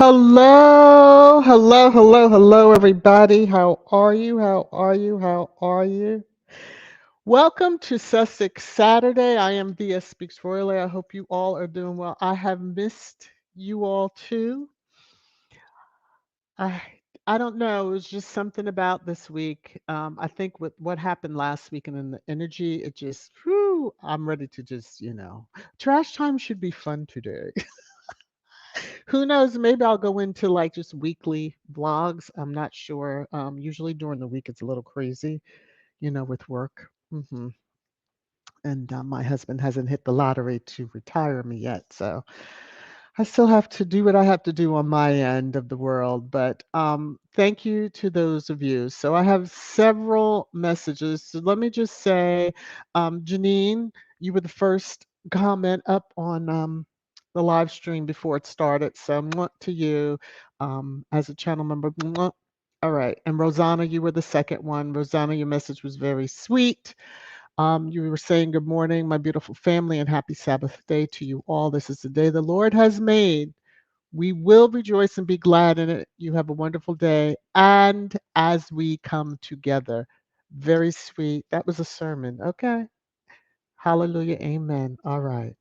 Hello, hello, hello, hello, everybody. How are you? How are you? How are you? Welcome to Sussex Saturday. I am VS Speaks Royally. I hope you all are doing well. I have missed you all too. I I don't know. It was just something about this week. I think with what happened last week and in the energy, it just, whew, I'm ready to just, trash time should be fun today. Who knows? Maybe I'll go into like just weekly vlogs. I'm not sure. Usually during the week, it's a little crazy, with work. And my husband hasn't hit the lottery to retire me yet. So I still have to do what I have to do on my end of the world. But thank you to those of you. So I have several messages. So let me just say, Janine, you were the first comment up on the live stream before it started. So mwah to you as a channel member. Mwah. All right. And Rosanna, you were the second one. Rosanna, your message was very sweet. You were saying, good morning, my beautiful family, and happy Sabbath day to you all. This is the day the Lord has made. We will rejoice and be glad in it. You have a wonderful day. And as we come together, very sweet. That was a sermon. Okay. Hallelujah. Amen. All right.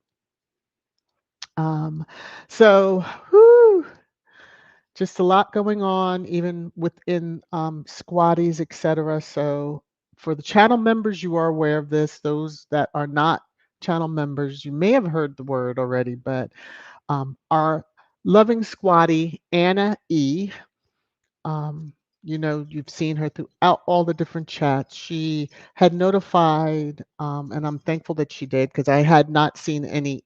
Um, so, whew, just a lot going on, even within squaddies, etc. So, for the channel members, you are aware of this. Those that are not channel members, you may have heard the word already, but our loving squaddie, Anna E., you've seen her throughout all the different chats. She had notified, and I'm thankful that she did because I had not seen any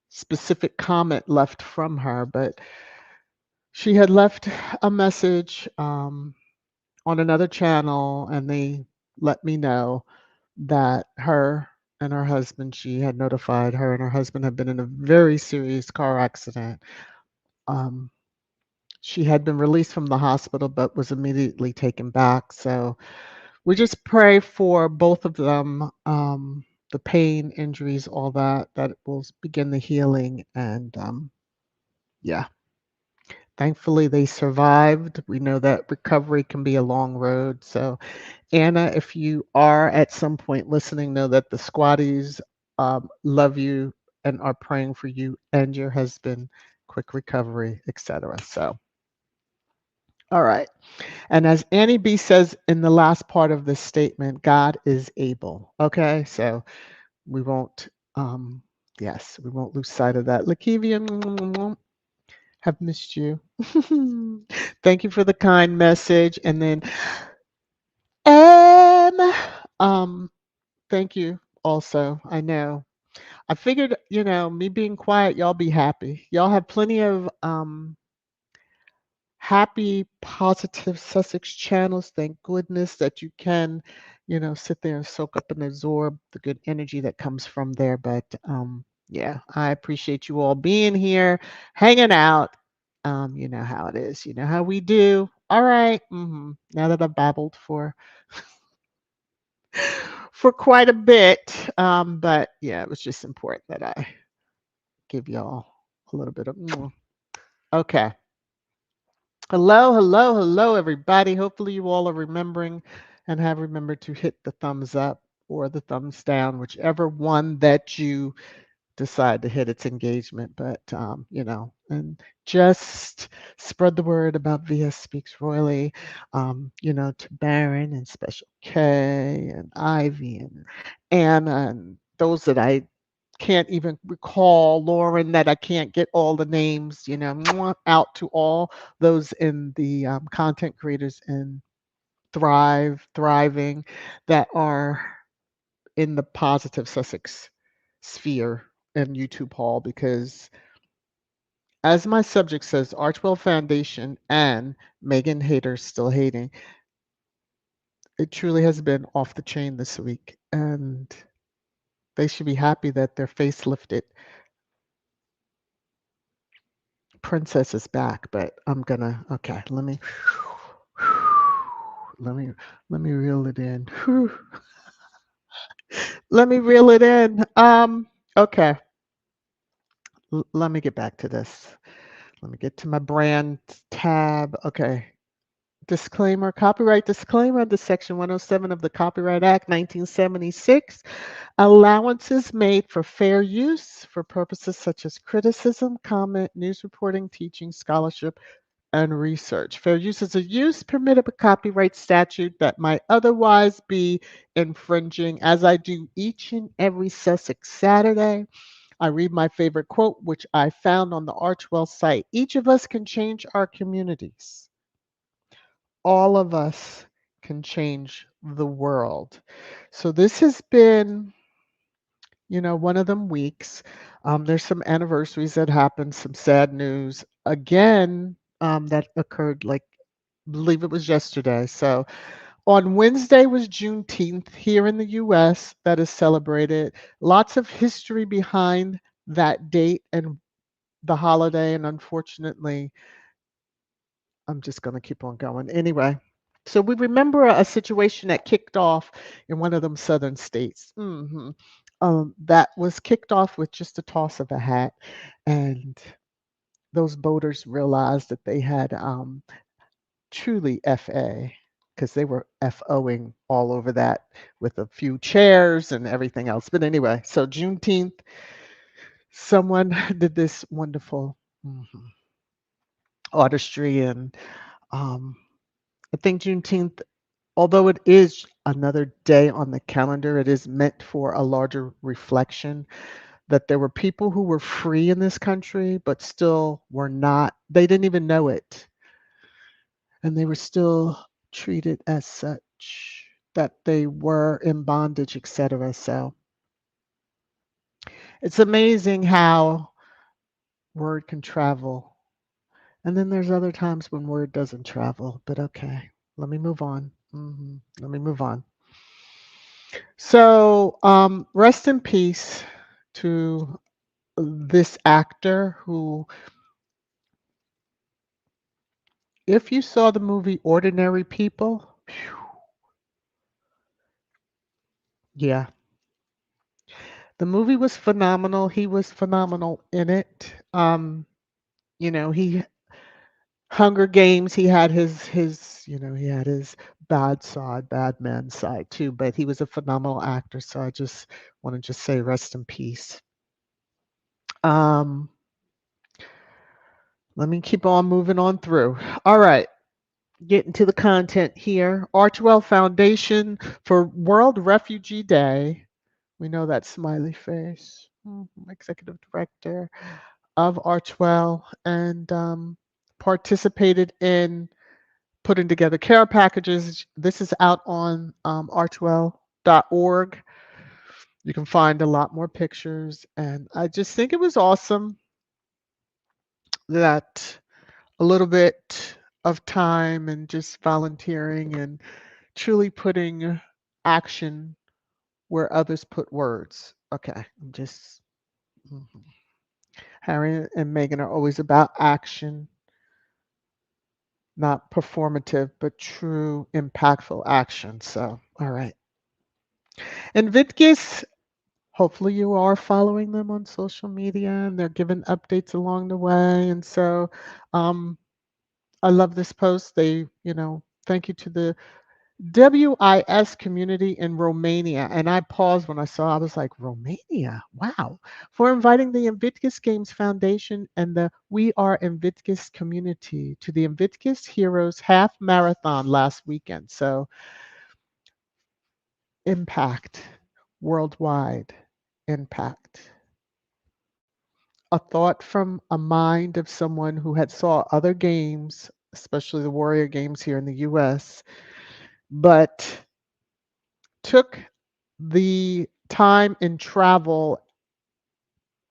specific comment left from her, but she had left a message on another channel, and they let me know that her and her husband, she had notified her and her husband had been in a very serious car accident. Um, she had been released from the hospital, but was immediately taken back. So we just pray for both of them, the pain, injuries, all that it will begin the healing. And yeah. Thankfully, they survived. We know that recovery can be a long road. So, Anna, if you are at some point listening, know that the squatties love you and are praying for you and your husband, quick recovery, etc. So, all right. And as Annie B says in the last part of this statement, God is able. Okay. So we won't, yes, we won't lose sight of that. Lakivia, have missed you. Thank you for the kind message. And then um thank you also. I know. I figured, me being quiet, y'all be happy. Y'all have plenty of happy, positive Sussex channels. Thank goodness that you can, sit there and soak up and absorb the good energy that comes from there. But yeah, I appreciate you all being here, hanging out. You know how it is. You know how we do. All right. Now that I've babbled for quite a bit, but yeah, it was just important that I give y'all a little bit of. Okay. Hello, hello, hello, everybody. Hopefully, you all are remembering and have remembered to hit the thumbs up or the thumbs down, whichever one that you decide to hit its engagement. But, and just spread the word about VS Speaks Royally, to Baron and Special K and Ivy and Anna and those that I can't even recall, Lauren, that I can't get all the names, out to all those in the content creators and thriving that are in the positive Sussex sphere and YouTube hall, because as my subject says, Archewell Foundation and Meghan haters still hating, it truly has been off the chain this week. And they should be happy that their facelifted princess is back, but I'm gonna okay, let me let me reel it in. Let me reel it in. Okay. Let me get back to this. Let me get to my brand tab. Okay. Disclaimer, copyright disclaimer under Section 107 of the Copyright Act 1976. Allowances made for fair use for purposes such as criticism, comment, news reporting, teaching, scholarship, and research. Fair use is a use permitted by copyright statute that might otherwise be infringing. As I do each and every Sussex Saturday, I read my favorite quote, which I found on the Archewell site. Each of us can change our communities. All of us can change the world. So this has been, one of them weeks. There's some anniversaries that happened, some sad news. Again, that occurred like, I believe it was yesterday. So on Wednesday was Juneteenth here in the US that is celebrated. Lots of history behind that date and the holiday. And unfortunately, I'm just going to keep on going. Anyway, so we remember a situation that kicked off in one of them southern states. That was kicked off with just a toss of a hat. And those boaters realized that they had truly FA because they were FOing all over that with a few chairs and everything else. But anyway, so Juneteenth, someone did this wonderful artistry. And um, I think Juneteenth, although it is another day on the calendar, it is meant for a larger reflection that there were people who were free in this country, but still were not, they didn't even know it. And they were still treated as such, that they were in bondage, etc. So it's amazing how word can travel. And then there's other times when word doesn't travel. But okay, let me move on. Let me move on. So, rest in peace to this actor who, if you saw the movie Ordinary People, phew, yeah, the movie was phenomenal. He was phenomenal in it. He Hunger Games. He had he had his bad side, bad man side too. But he was a phenomenal actor. So I just want to just say rest in peace. Um, Let me keep on moving on through. All right. Getting to the content here. Archewell Foundation for World Refugee Day. We know that smiley face. Executive director of Archewell, and participated in putting together care packages. This is out on archewell.org. You can find a lot more pictures. And I just think it was awesome that a little bit of time and just volunteering and truly putting action where others put words. Okay, I'm just mhm. Harry and Meghan are always about action, not performative, but true impactful action. So, all right. And Vitgis, hopefully you are following them on social media and they're giving updates along the way. And so, I love this post. They, thank you to the WIS community in Romania. And I paused when I saw, I was like, Romania, wow, for inviting the Invictus Games Foundation and the We Are Invictus community to the Invictus Heroes Half Marathon last weekend. So, impact, worldwide impact. A thought from a mind of someone who had saw other games, especially the Warrior Games here in the US, but took the time and travel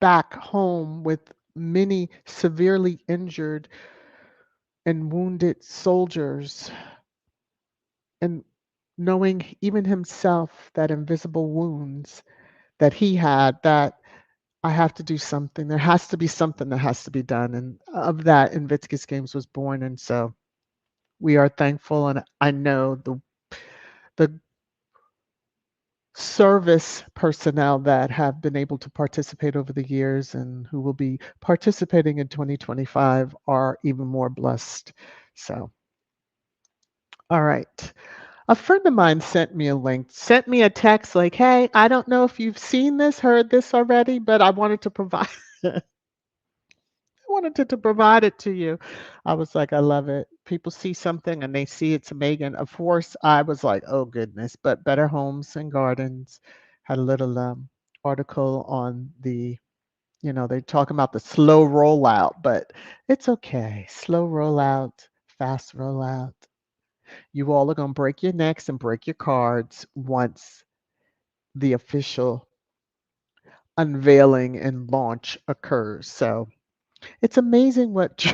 back home with many severely injured and wounded soldiers, and knowing even himself that invisible wounds that he had, that I have to do something. There has to be something that has to be done. And of that, Invictus Games was born. And so we are thankful. And I know the service personnel that have been able to participate over the years and who will be participating in 2025 are even more blessed. So, all right. A friend of mine sent me a link, sent me a text like, "Hey, I don't know if you've seen this, heard this already, but I wanted to provide wanted to provide it to you." I was like, "I love it." People see something and they see it's Megan. Of course, I was like, "Oh goodness," but Better Homes and Gardens had a little article on the, they're talking about the slow rollout, but it's okay. Slow rollout, fast rollout. You all are going to break your necks and break your cards once the official unveiling and launch occurs. So it's amazing what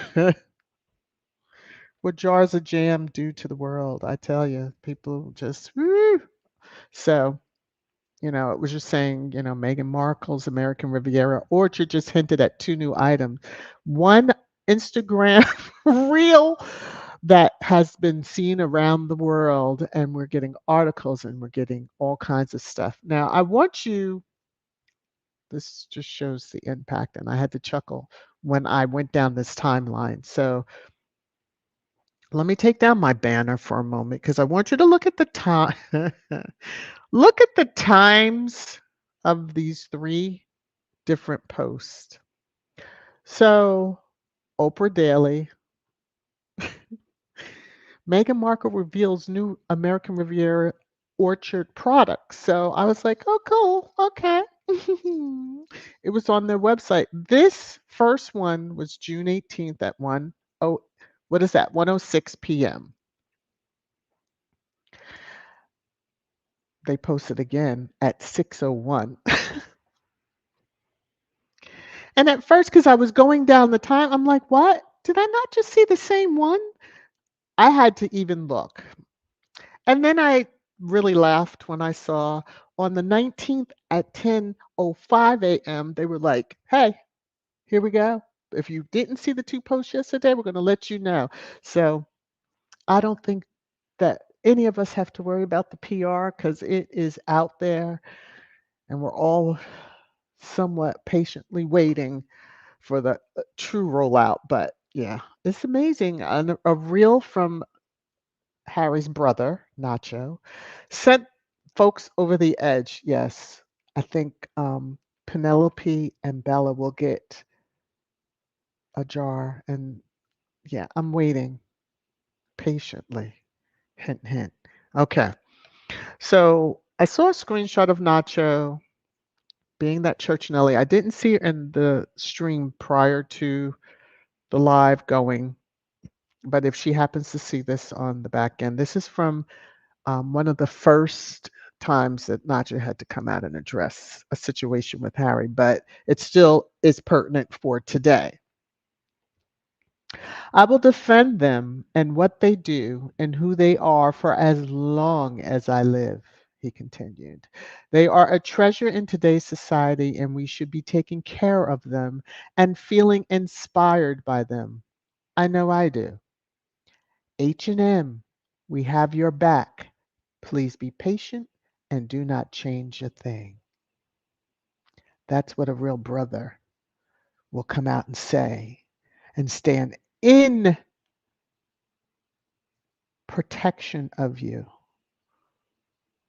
what jars of jam do to the world. I tell you, people just woo. So, it was just saying, Meghan Markle's American Riviera Orchard just hinted at two new items. One Instagram reel that has been seen around the world, and we're getting articles and we're getting all kinds of stuff. Now, this just shows the impact, and I had to chuckle when I went down this timeline. So let me take down my banner for a moment because I want you to look at the time. Look at the times of these three different posts. So, Oprah Daily, Meghan Markle reveals new American Riviera Orchard products. So I was like, oh, cool. Okay. It was on their website. This first one was June 18th at 1. Oh, what is that? 1:06 p.m. They posted again at 6:01. And at first, because I was going down the time, I'm like, what? Did I not just see the same one? I had to even look. And then I really laughed when I saw on the 19th at 10:05 a.m., they were like, hey, here we go. If you didn't see the two posts yesterday, we're going to let you know. So I don't think that any of us have to worry about the PR because it is out there and we're all somewhat patiently waiting for the true rollout. But yeah, it's amazing. A reel from Harry's brother, Nacho, sent folks over the edge. Yes, I think Penelope and Bella will get a jar. And yeah, I'm waiting patiently. Hint, hint. Okay. So I saw a screenshot of Nacho being that church Nelly. I didn't see it in the stream prior to the live going, but if she happens to see this on the back end, this is from one of the first times that Nacho had to come out and address a situation with Harry, but it still is pertinent for today. I will defend them and what they do and who they are for as long as I live, he continued. They are a treasure in today's society, and we should be taking care of them and feeling inspired by them. I know I do. H&M, we have your back. Please be patient and do not change a thing. That's what a real brother will come out and say and stand in protection of you.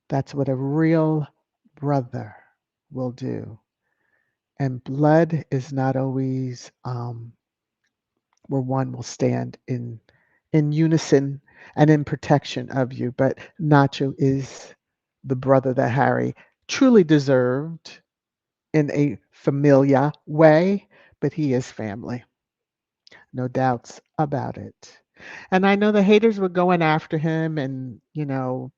That's what a real brother will do. And blood is not always where one will stand in unison and in protection of you. But Nacho is the brother that Harry truly deserved in a familiar way, but he is family. No doubts about it. And I know the haters were going after him and,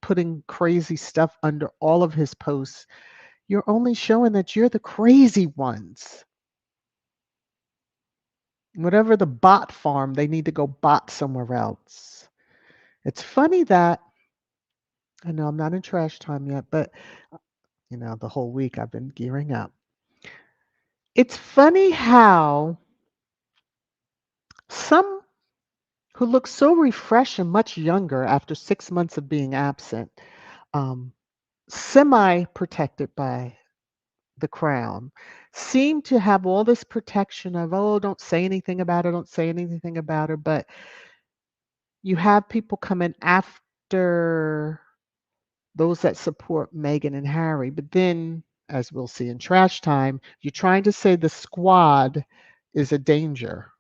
putting crazy stuff under all of his posts. You're only showing that you're the crazy ones. Whatever the bot farm, they need to go bot somewhere else. It's funny that I know I'm not in trash time yet, but the whole week I've been gearing up. It's funny how some who look so refreshed and much younger after 6 months of being absent, um, semi protected by the crown, seem to have all this protection of, oh, don't say anything about her, don't say anything about her. But you have people coming after those that support Meghan and Harry. But then, as we'll see in Trash Time, you're trying to say the squad is a danger.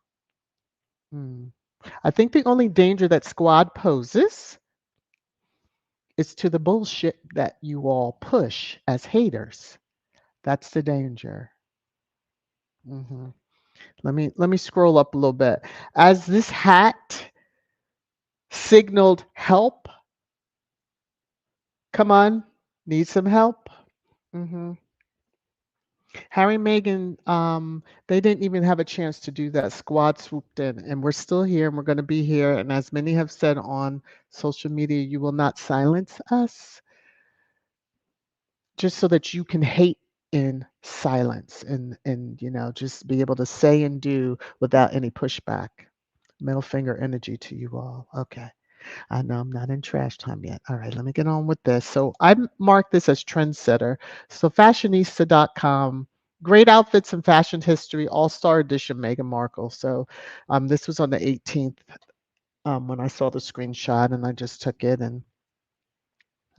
Hmm. I think the only danger that squad poses is to the bullshit that you all push as haters. That's the danger. Hmm. Let me scroll up a little bit. As this hat signaled help, come on, need some help. Hmm. Harry and Meghan, they didn't even have a chance to do that. Squad swooped in, and we're still here, and we're going to be here. And as many have said on social media, you will not silence us, just so that you can hate in silence and just be able to say and do without any pushback. Middle finger energy to you all. Okay. I know I'm not in trash time yet. All right, let me get on with this. So I mark this as trendsetter. So fashionista.com, great outfits in fashion history, all-star edition Meghan Markle. So this was on the 18th when I saw the screenshot, and I just took it, and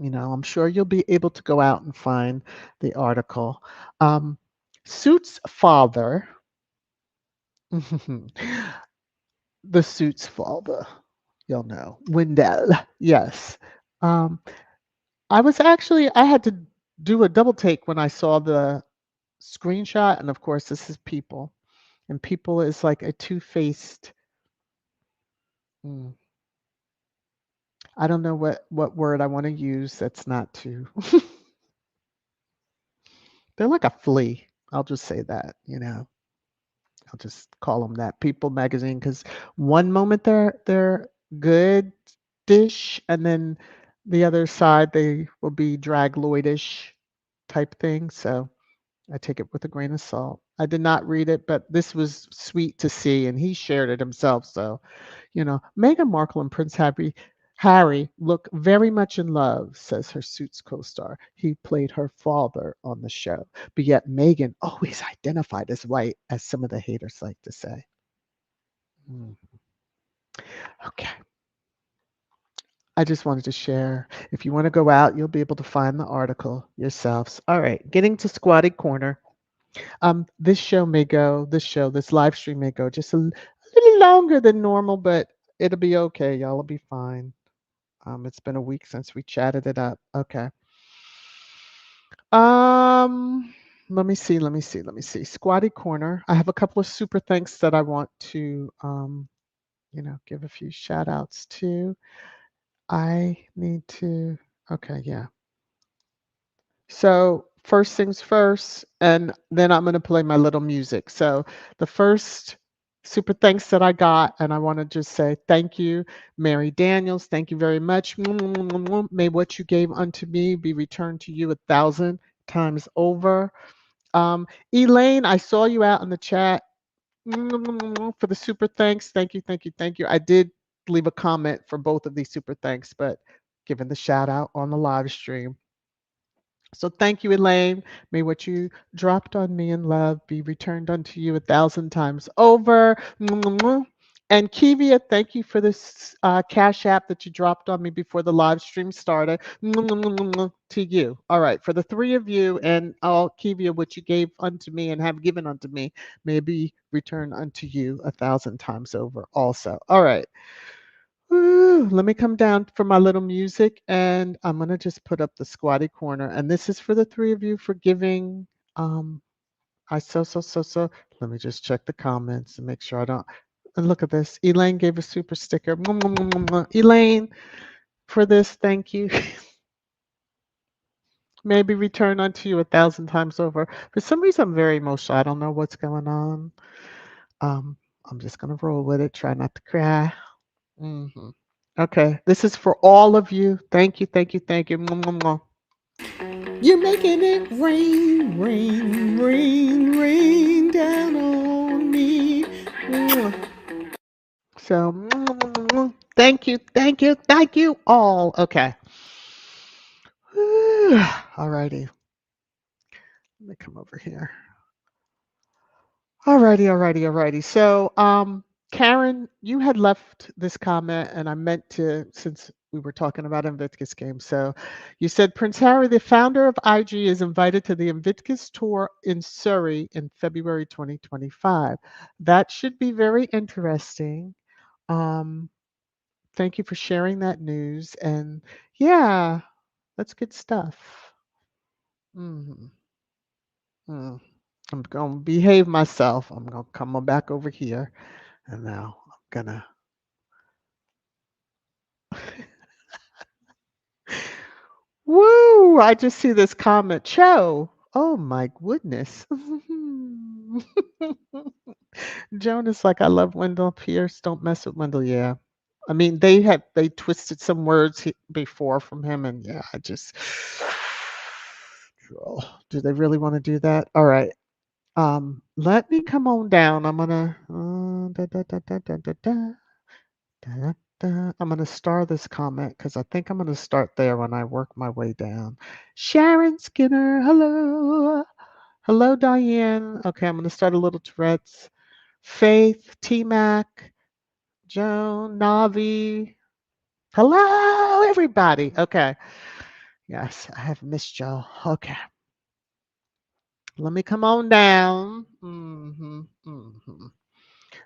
I'm sure you'll be able to go out and find the article. Um, Suit's father, the Suit's father, you'll know, Wendell, yes. Um, I had to do a double take when I saw the screenshot, and of course, this is People, and People is like a two-faced. mm, I don't know what word I want to use. That's not too. They're like a flea. I'll just say that. I'll just call them that. People magazine, because one moment they're good dish, and then the other side they will be dragloidish type thing. So I take it with a grain of salt. I did not read it, but this was sweet to see, and he shared it himself. So, Meghan Markle and Prince Harry look very much in love, says her Suits co-star. He played her father on the show, but yet Meghan always identified as white, as some of the haters like to say. Hmm. Okay. I just wanted to share. If you want to go out, you'll be able to find the article yourselves. All right, getting to Squatty Corner. This live stream may go just a little longer than normal, but it'll be okay. Y'all will be fine. It's been a week since we chatted it up. Okay. Let me see. Squatty Corner. I have a couple of super thanks that I want to, give a few shout outs to. I need to, okay, yeah. So, first things first, and then I'm going to play my little music. So, the first super thanks that I got, and I want to just say thank you, Mary Daniels. Thank you very much. May what you gave unto me be returned to you 1,000 times over. Elaine, I saw you out in the chat for the super thanks. Thank you, thank you, thank you. I did leave a comment for both of these super thanks, but given the shout out on the live stream. So thank you, Elaine. May what you dropped on me in love be returned unto you 1,000 times over. And Kivia, thank you for this Cash App that you dropped on me before the live stream started. To you. All right, for the three of you, and all Kivia, what you gave unto me and have given unto me, may be returned unto you 1,000 times over also. All right. Woo, let me come down for my little music, and I'm gonna just put up the squatty corner. And this is for the three of you for giving. I so. Let me just check the comments and make sure I don't. And look at this. Elaine gave a super sticker. Elaine, for this, thank you. Maybe return unto you 1,000 times over. For some reason, I'm very emotional. I don't know what's going on. Um, I'm just gonna roll with it. Try not to cry. Hmm. Okay, this is for all of you. Thank you, thank you, thank you. Mwah, mwah, mwah. You're making it rain, rain, rain, rain down on me. Mwah. So, thank you, thank you, thank you all. Okay. Alrighty. Let me come over here. Alrighty. So, Karen, you had left this comment, and I meant to, since we were talking about Invictus games. So, you said Prince Harry, the founder of IG, is invited to the Invictus tour in Surrey in February 2025. That should be very interesting. Um, Thank you for sharing that news. And yeah, that's good stuff. Mhm. Mm. I'm gonna behave myself. I'm gonna come on back over here, and now I'm gonna. Woo! I just see this comment. Cho. Oh my goodness. Joan is like, I love Wendell Pierce. Don't mess with Wendell. Yeah. I mean, they twisted some words before from him, and yeah, I just. Oh, do they really want to do that? All right. Let me come on down. I'm gonna da, da, da, da, da, da, da, da, da. I'm gonna star this comment because I think I'm gonna start there when I work my way down. Sharon Skinner, hello. Hello, Diane. Okay, I'm gonna start a little Tourette's. Faith, T Mac, Joan, Navi. Hello, everybody. Okay. Yes, I have missed y'all. Okay. Let me come on down.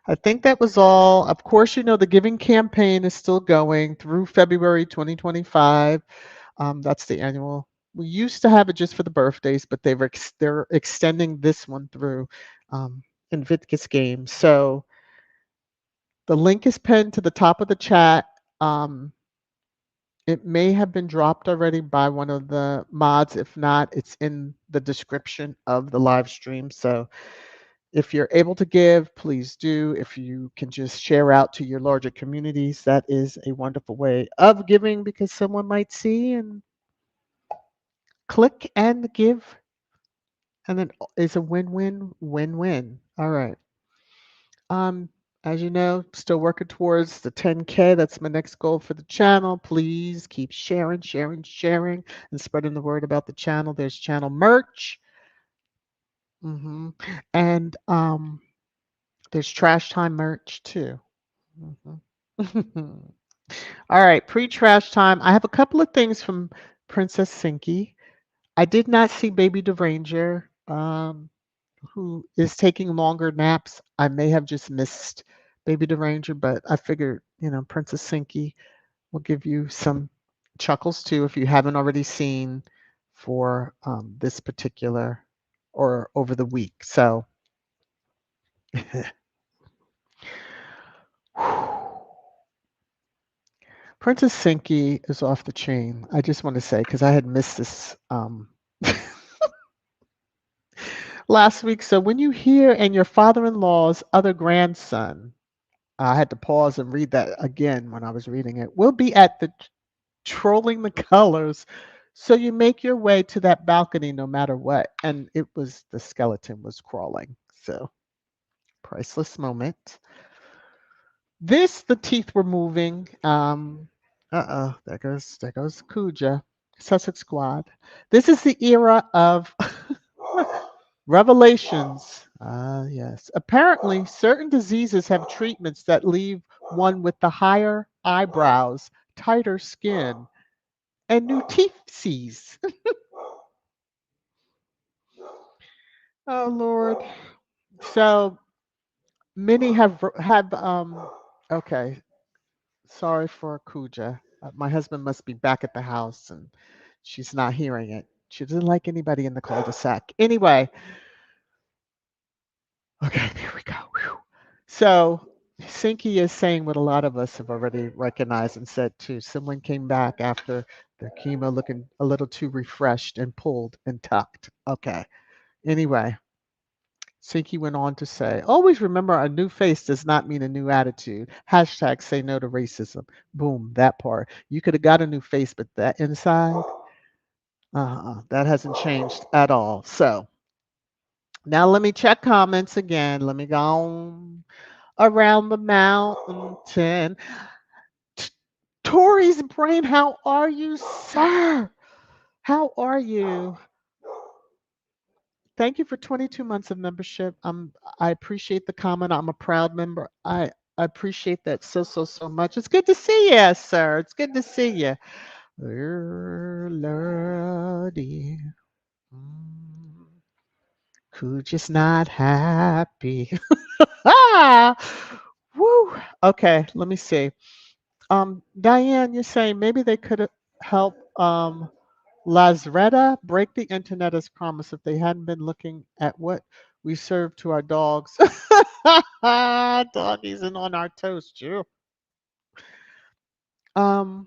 I think that was all. Of course, you know the giving campaign is still going through February 2025. That's the annual. We used to have it just for the birthdays, but they're extending this one through Invictus Games. So the link is pinned to the top of the chat. Um, it may have been dropped already by one of the mods. If not, it's in the description of the live stream. So if you're able to give, please do. If you can just share out to your larger communities, that is a wonderful way of giving because someone might see and click and give. And then it's a win-win. All right. Um, as you know, still working towards the 10K. That's my next goal for the channel. Please keep sharing, and spreading the word about the channel. There's channel merch. And there's trash time merch too. Mhm. All right, pre-trash time. I have a couple of things from Princess Sinky. I did not see Baby Deranger, who is taking longer naps. I may have just missed Baby Deranger, but I figured, Princess Sinky will give you some chuckles too if you haven't already seen for this particular or over the week. So, Princess Sinky is off the chain. I just want to say because I had missed this last week. So when you hear and your father-in-law's other grandson, I had to pause and read that again when I was reading it. We'll be at the trolling the colors. So you make your way to that balcony no matter what. And it was the skeleton was crawling. So priceless moment. This the teeth were moving. There goes Kuja. Sussex Squad. This is the era of revelations. Ah, yes. Apparently, certain diseases have treatments that leave one with the higher eyebrows, tighter skin, and new teeth. Oh Lord. So many have. Okay. Sorry for Kuja. My husband must be back at the house and she's not hearing it. She doesn't like anybody in the cul-de-sac. Anyway, okay, there we go. Whew. So Sinky is saying what a lot of us have already recognized and said too. Someone came back after their chemo looking a little too refreshed and pulled and tucked. Okay. Anyway, Sinky went on to say, always remember a new face does not mean a new attitude. Hashtag say no to racism. Boom, that part. You could have got a new face, but that inside, that hasn't changed at all. So now let me check comments again. Let me go on around the mountain. T- Tori's brain, how are you, sir? How are you? Thank you for 22 months of membership. I appreciate the comment. I'm a proud member. I appreciate that so much. It's good to see you, sir. It's good to see you. Lordy, mm, who just not happy? Ah, woo. Okay, let me see. Diane, you're saying maybe they could help Lazretta break the internet as promised if they hadn't been looking at what we serve to our dogs. Doggies and on our toast, too. Um,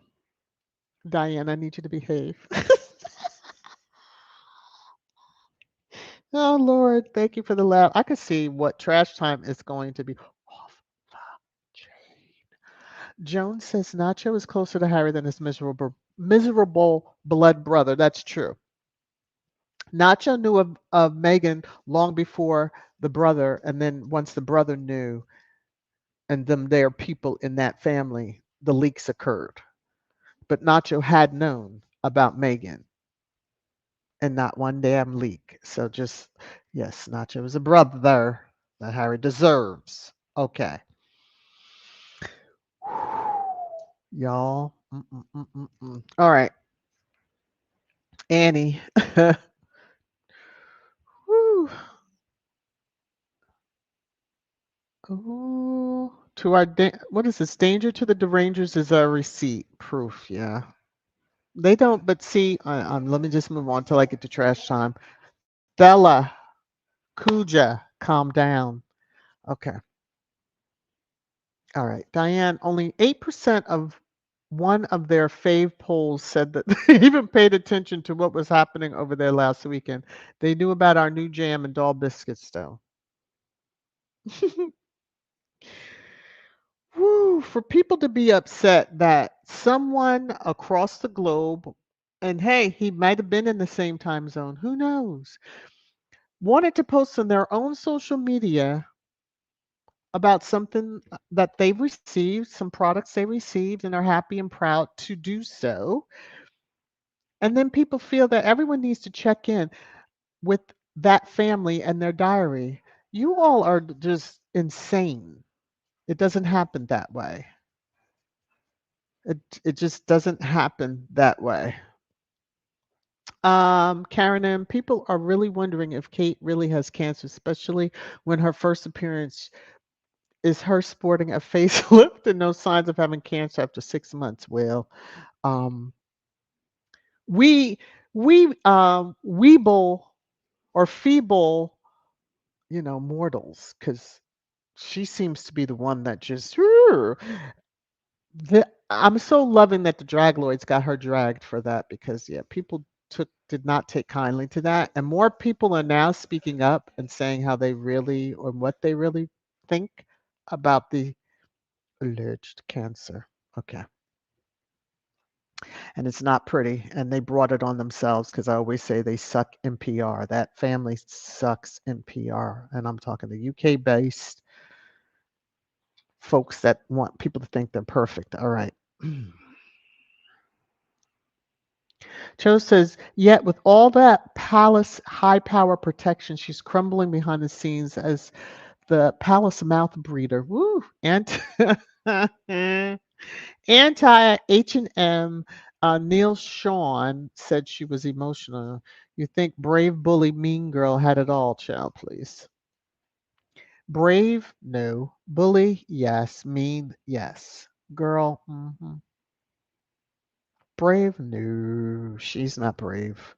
Diane, I need you to behave. Oh Lord, thank you for the laugh. I could see what trash time is going to be. Off the chain. Joan says Nacho is closer to Harry than his miserable blood brother. That's true. Nacho knew of Meghan long before the brother, and then once the brother knew, and them there people in that family, the leaks occurred. But Nacho had known about Meghan and not one damn leak. So just yes, Nacho is a brother that Harry deserves. Okay. Y'all. All right. Annie. Whew. Ooh. To our what is this? Danger to the derangers is our receipt proof. Yeah. They don't, but see, let me just move on till I get to trash time. Bella, Kuja, calm down. Okay. All right. Diane, only 8% of one of their fave polls said that they even paid attention to what was happening over there last weekend. They knew about our new jam and doll biscuits, though. Woo, for people to be upset that someone across the globe, and hey, he might have been in the same time zone, who knows, wanted to post on their own social media about something that they received, some products they received, and are happy and proud to do so. And then people feel that everyone needs to check in with that family and their diary. You all are just insane. It doesn't happen that way. It just doesn't happen that way. Karen M, people are really wondering if Kate really has cancer, especially when her first appearance is her sporting a facelift and no signs of having cancer after 6 months. Well, um, we weeble or feeble, mortals, because she seems to be the one that just. I'm so loving that the Dragloids got her dragged for that because yeah, people did not take kindly to that, and more people are now speaking up and saying how they really or what they really think about the alleged cancer. Okay. And it's not pretty. And they brought it on themselves because I always say they suck in PR. That family sucks in PR. And I'm talking the UK based folks that want people to think they're perfect. All right. Cho says, yet with all that palace high power protection, she's crumbling behind the scenes as the palace mouth breeder. Woo! And anti H&M Neil Sean said she was emotional. You think brave bully mean girl had it all, child, please. Brave, no. Bully, yes. Mean, yes. Girl, brave, no. She's not brave.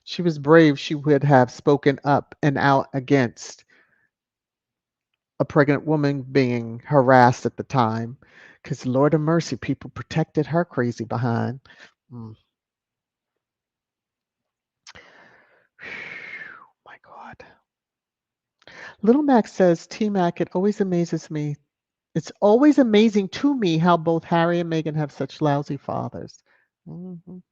She was brave. She would have spoken up and out against a pregnant woman being harassed at the time. Because Lord of mercy, people protected her crazy behind. Mm. My God. Little Mac says, T Mac, it always amazes me. It's always amazing to me how both Harry and Meghan have such lousy fathers. Mhm.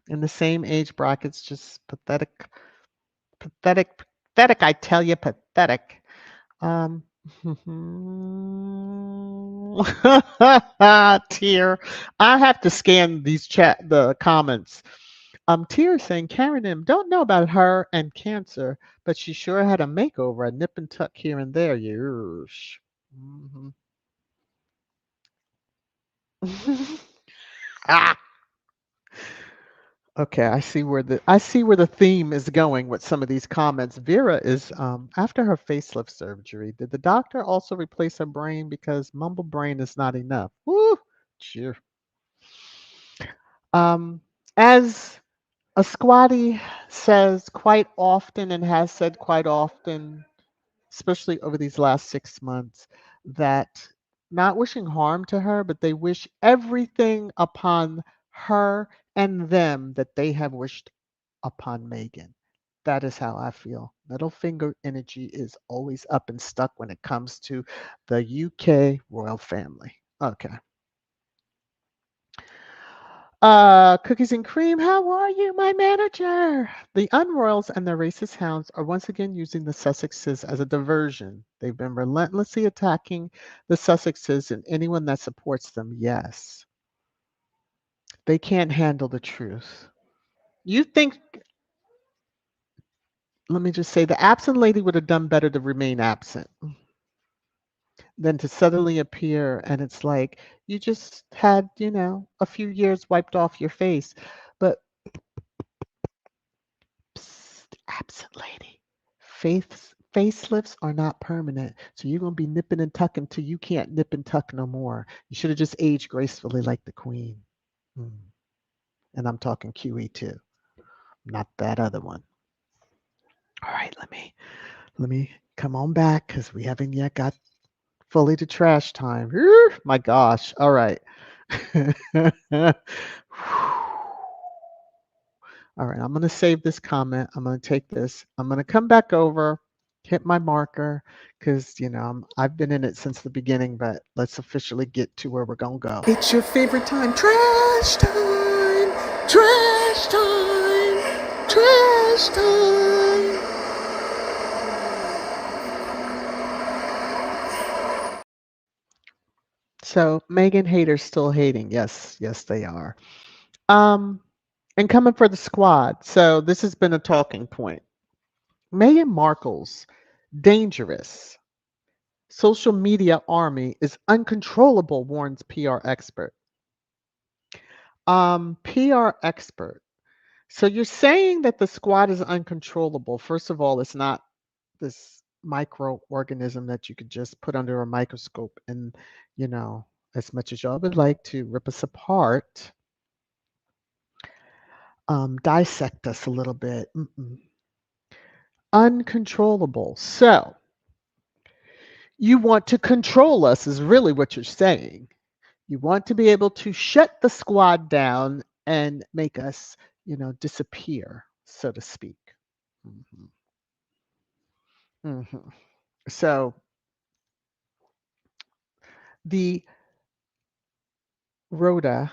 In the same age brackets, just pathetic, pathetic, pathetic. I tell you, pathetic. Um, tear. I have to scan the comments. Tears saying Karen M. Don't know about her and cancer, but she sure had a makeover, a nip and tuck here and there. Yeesh. Mhm. Ah, okay, I see where the theme is going with some of these comments. Vera is after her facelift surgery. Did the doctor also replace her brain because mumble brain is not enough? Woo, cheer. Um, as a squatty says quite often and has said quite often, especially over these last 6 months, that not wishing harm to her, but they wish everything upon her and them that they have wished upon Meghan. That is how I feel. Middle finger energy is always up and stuck when it comes to the UK royal family. Okay. Cookies and cream, how are you, my manager? The Unroyals and their racist hounds are once again using the Sussexes as a diversion. They've been relentlessly attacking the Sussexes and anyone that supports them. Yes, they can't handle the truth. You think, let me just say, the absent lady would have done better to remain absent than to suddenly appear. And it's like you just had, a few years wiped off your face. But psst, absent lady. Facelifts are not permanent. So you're going to be nipping and tucking till you can't nip and tuck no more. You should have just aged gracefully like the queen. Mm. And I'm talking QE too, not that other one. All right, let me come on back because we haven't yet got fully to trash time. My gosh. All right. All right, I'm going to save this comment. I'm going to take this. I'm going to come back over, hit my marker, because, I've been in it since the beginning, but let's officially get to where we're going to go. It's your favorite time. Trash time. Trash time. Trash time. So Meghan haters still hating. Yes, yes, they are. Um, and coming for the squad. So this has been a talking point. Meghan Markle's dangerous social media army is uncontrollable, warns PR expert. PR expert. So you're saying that the squad is uncontrollable. First of all, it's not this microorganism that you could just put under a microscope and, you know, as much as y'all would like to rip us apart, dissect us a little bit. Uncontrollable. So you want to control us, is really what you're saying. You want to be able to shut the squad down and make us, disappear, so to speak. hmm hmm So the Rhoda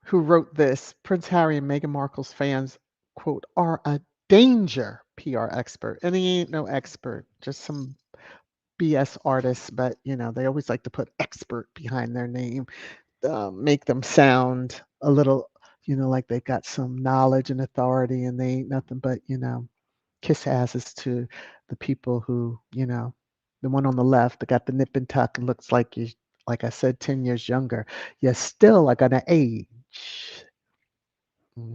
who wrote this, Prince Harry and Meghan Markle's fans, quote, are a danger, PR expert. And he ain't no expert, just some BS artist, but they always like to put expert behind their name, make them sound a little, like they got some knowledge and authority and they ain't nothing but, kiss asses to the people who, the one on the left that got the nip and tuck and looks like you, like I said, 10 years younger. You're still like gonna age. hmm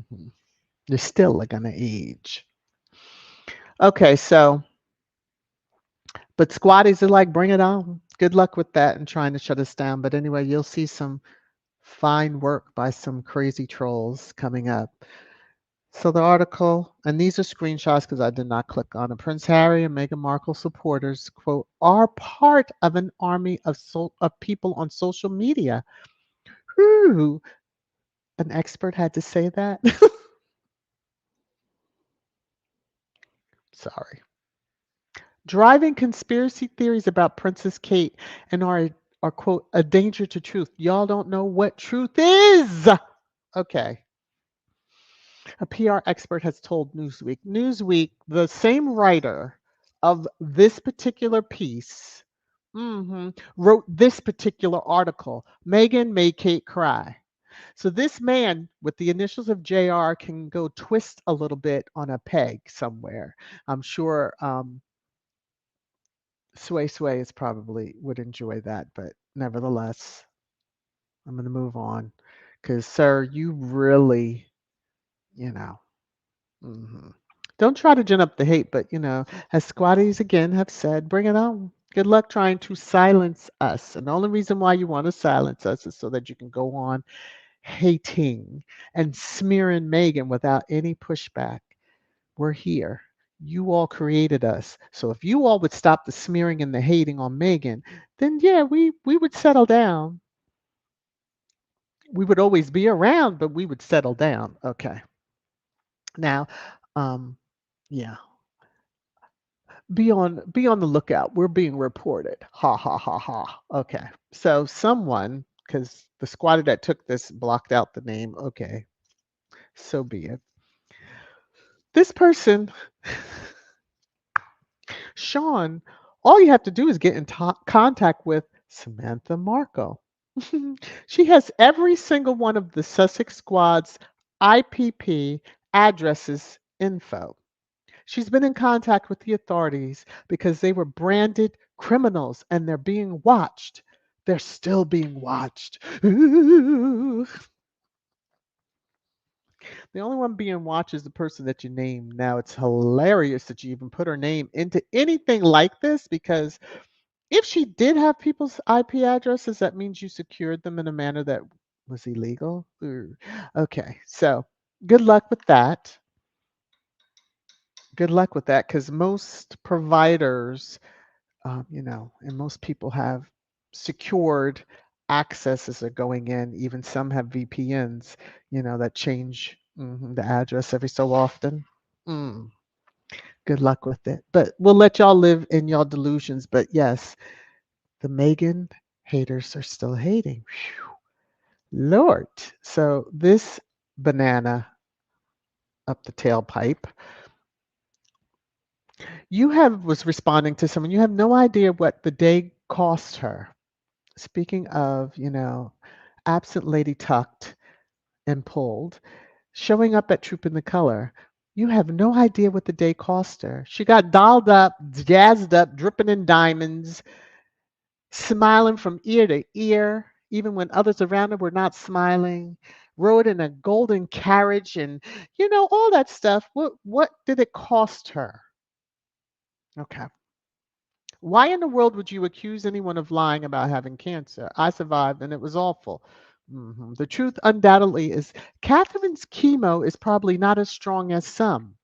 You're still like gonna age. Okay, so, but squatties are like, bring it on. Good luck with that and trying to shut us down. But anyway, you'll see some fine work by some crazy trolls coming up. So the article, and these are screenshots because I did not click on it. Prince Harry and Meghan Markle supporters, quote, are part of an army of people on social media. Whew, an expert had to say that. Sorry. Driving conspiracy theories about Princess Kate and are quote a danger to truth. Y'all don't know what truth is. Okay. A PR expert has told Newsweek. Newsweek, the same writer of this particular piece, wrote this particular article. Meghan made Kate cry. So this man with the initials of JR can go twist a little bit on a peg somewhere. I'm sure Sway Sway is probably would enjoy that, but nevertheless, I'm going to move on because, sir, you really, you know, mhm. Don't try to gin up the hate, but as squatties again have said, bring it on. Good luck trying to silence us. And the only reason why you want to silence us is so that you can go on hating and smearing Megan without any pushback. We're here. You all created us. So if you all would stop the smearing and the hating on Megan, then yeah, we would settle down. We would always be around, but we would settle down. Okay. Now, um, yeah. Be on the lookout. We're being reported. Ha ha ha ha. Okay. So someone, because the squatter that took this blocked out the name. Okay. So be it. This person, Sean, all you have to do is get in contact with Samantha Markle. She has every single one of the Sussex squad's IPP addresses info. She's been in contact with the authorities because they were branded criminals and they're being watched. They're still being watched. Ooh. The only one being watched is the person that you named. Now, it's hilarious that you even put her name into anything like this because if she did have people's IP addresses, that means you secured them in a manner that was illegal. Ooh. Okay, so good luck with that. Good luck with that because most providers and most people have secured access as they're going in. Even some have VPNs, that change the address every so often. Mm, good luck with it. But we'll let y'all live in y'all delusions. But yes, the Megan haters are still hating. Phew. Lord. So this banana up the tailpipe, you have was responding to someone. You have no idea what the day cost her. Speaking of, absent lady tucked and pulled, showing up at Troop in the Color, you have no idea what the day cost her. She got dolled up, jazzed up, dripping in diamonds, smiling from ear to ear, even when others around her were not smiling, rode in a golden carriage and, all that stuff. What did it cost her? Okay. Why in the world would you accuse anyone of lying about having cancer? I survived and it was awful. The truth, undoubtedly, is Catherine's chemo is probably not as strong as some.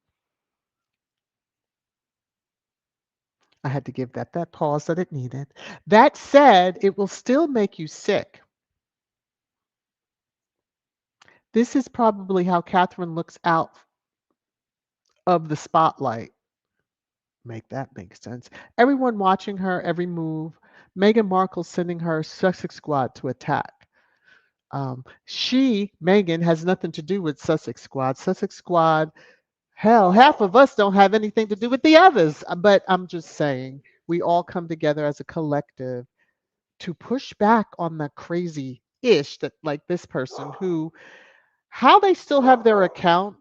I had to give that pause that it needed. That said, it will still make you sick. This is probably how Catherine looks out of the spotlight. Make that make sense. Everyone watching her every move. Meghan Markle sending her Sussex squad to attack. Meghan, has nothing to do with Sussex Squad. Sussex Squad, hell, half of us don't have anything to do with the others. But I'm just saying, we all come together as a collective to push back on the crazy ish that, like this person, who, how they still have their account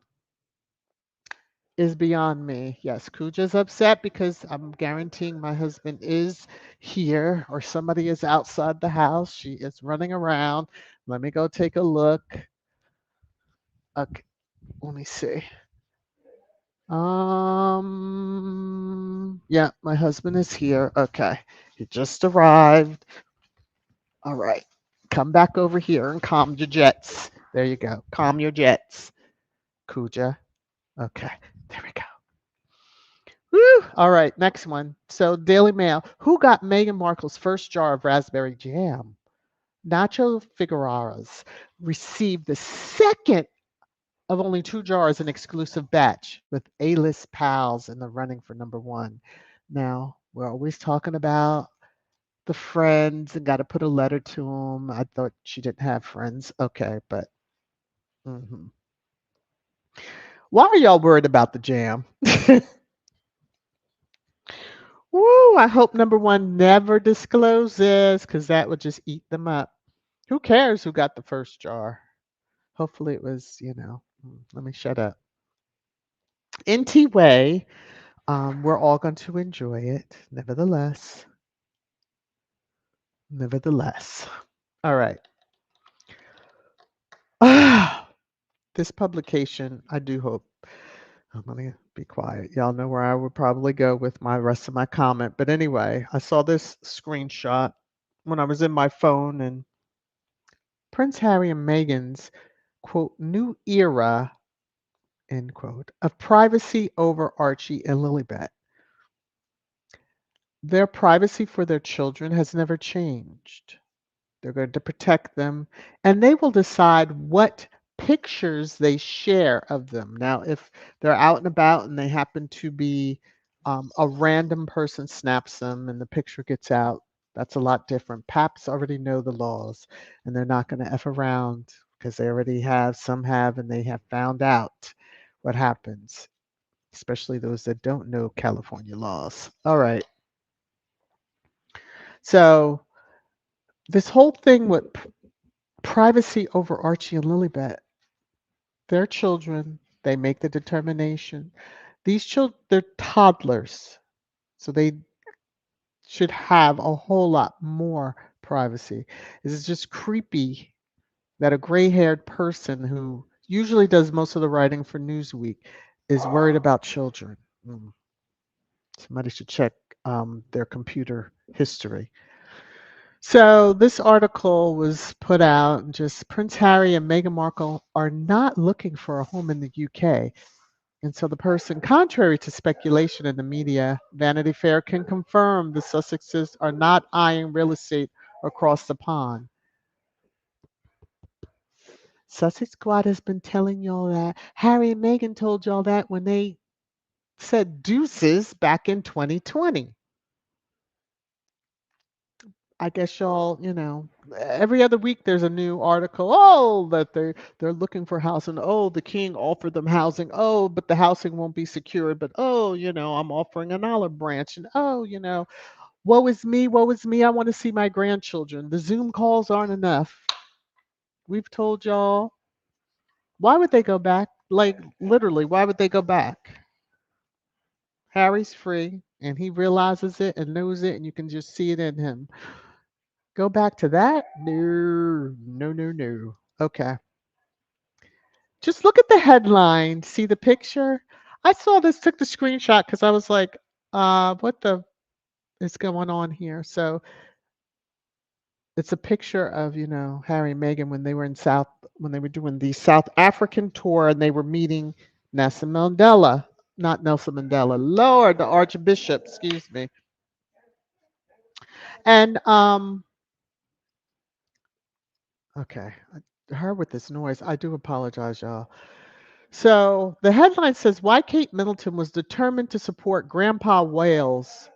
is beyond me. Yes, Kuja's upset because I'm guaranteeing my husband is here or somebody is outside the house. She is running around. Let me go take a look. Okay, let me see. Yeah, my husband is here. Okay. He just arrived. All right. Come back over here and calm your jets. There you go. Calm your jets. Kuja. Okay. There we go. Woo! All right, next one. So, Daily Mail. Who got Meghan Markle's first jar of raspberry jam? Nacho Figueroa's received the second of only 2 jars, an exclusive batch with A-list pals in the running for number 1. Now, we're always talking about the friends and got to put a letter to them. I thought she didn't have friends. Okay, but mhm. Why are y'all worried about the jam? Woo, I hope number 1 never discloses because that would just eat them up. Who cares who got the first jar? Hopefully it was, let me shut up. Anyway, we're all going to enjoy it. Nevertheless, nevertheless. All right. This publication, I do hope. I'm going to be quiet. Y'all know where I would probably go with my rest of my comment. But anyway, I saw this screenshot when I was in my phone, and Prince Harry and Meghan's quote, new era, end quote, of privacy over Archie and Lilibet. Their privacy for their children has never changed. They're going to protect them, and they will decide what pictures they share of them. Now, if they're out and about and they happen to be a random person snaps them and the picture gets out, that's a lot different. Paps already know the laws, and they're not going to F around because they already have, some have, and they have found out what happens, especially those that don't know California laws. All right. So, this whole thing with privacy over Archie and Lilibet, their children, they make the determination. These children, they're toddlers, so they should have a whole lot more privacy. It's just creepy that a gray-haired person who usually does most of the writing for Newsweek is worried about children. Mm. Somebody should check their computer history. So this article was put out, and just Prince Harry and Meghan Markle are not looking for a home in the UK. And so the person, contrary to speculation in the media, Vanity Fair can confirm the Sussexes are not eyeing real estate across the pond. Sussex Squad has been telling y'all that. Harry and Meghan told y'all that when they said deuces back in 2020. I guess y'all, every other week there's a new article. Oh, that they're looking for housing. Oh, the king offered them housing. Oh, but the housing won't be secured. But oh, I'm offering an olive branch. And oh, woe is me, woe is me. I want to see my grandchildren. The Zoom calls aren't enough. We've told y'all. Why would they go back? Like literally, why would they go back? Harry's free and he realizes it and knows it, and you can just see it in him. Go back to that? No, no, no, no. Okay. Just look at the headline. See the picture? I saw this, took the screenshot because I was like, what the is going on here? So it's a picture of, Harry and Meghan when they were when they were doing the South African tour and they were meeting Nelson Mandela. Not Nelson Mandela. Lord, the Archbishop, excuse me. And okay. Her with this noise. I do apologize, y'all. So the headline says why Kate Middleton was determined to support Grandpa Wales.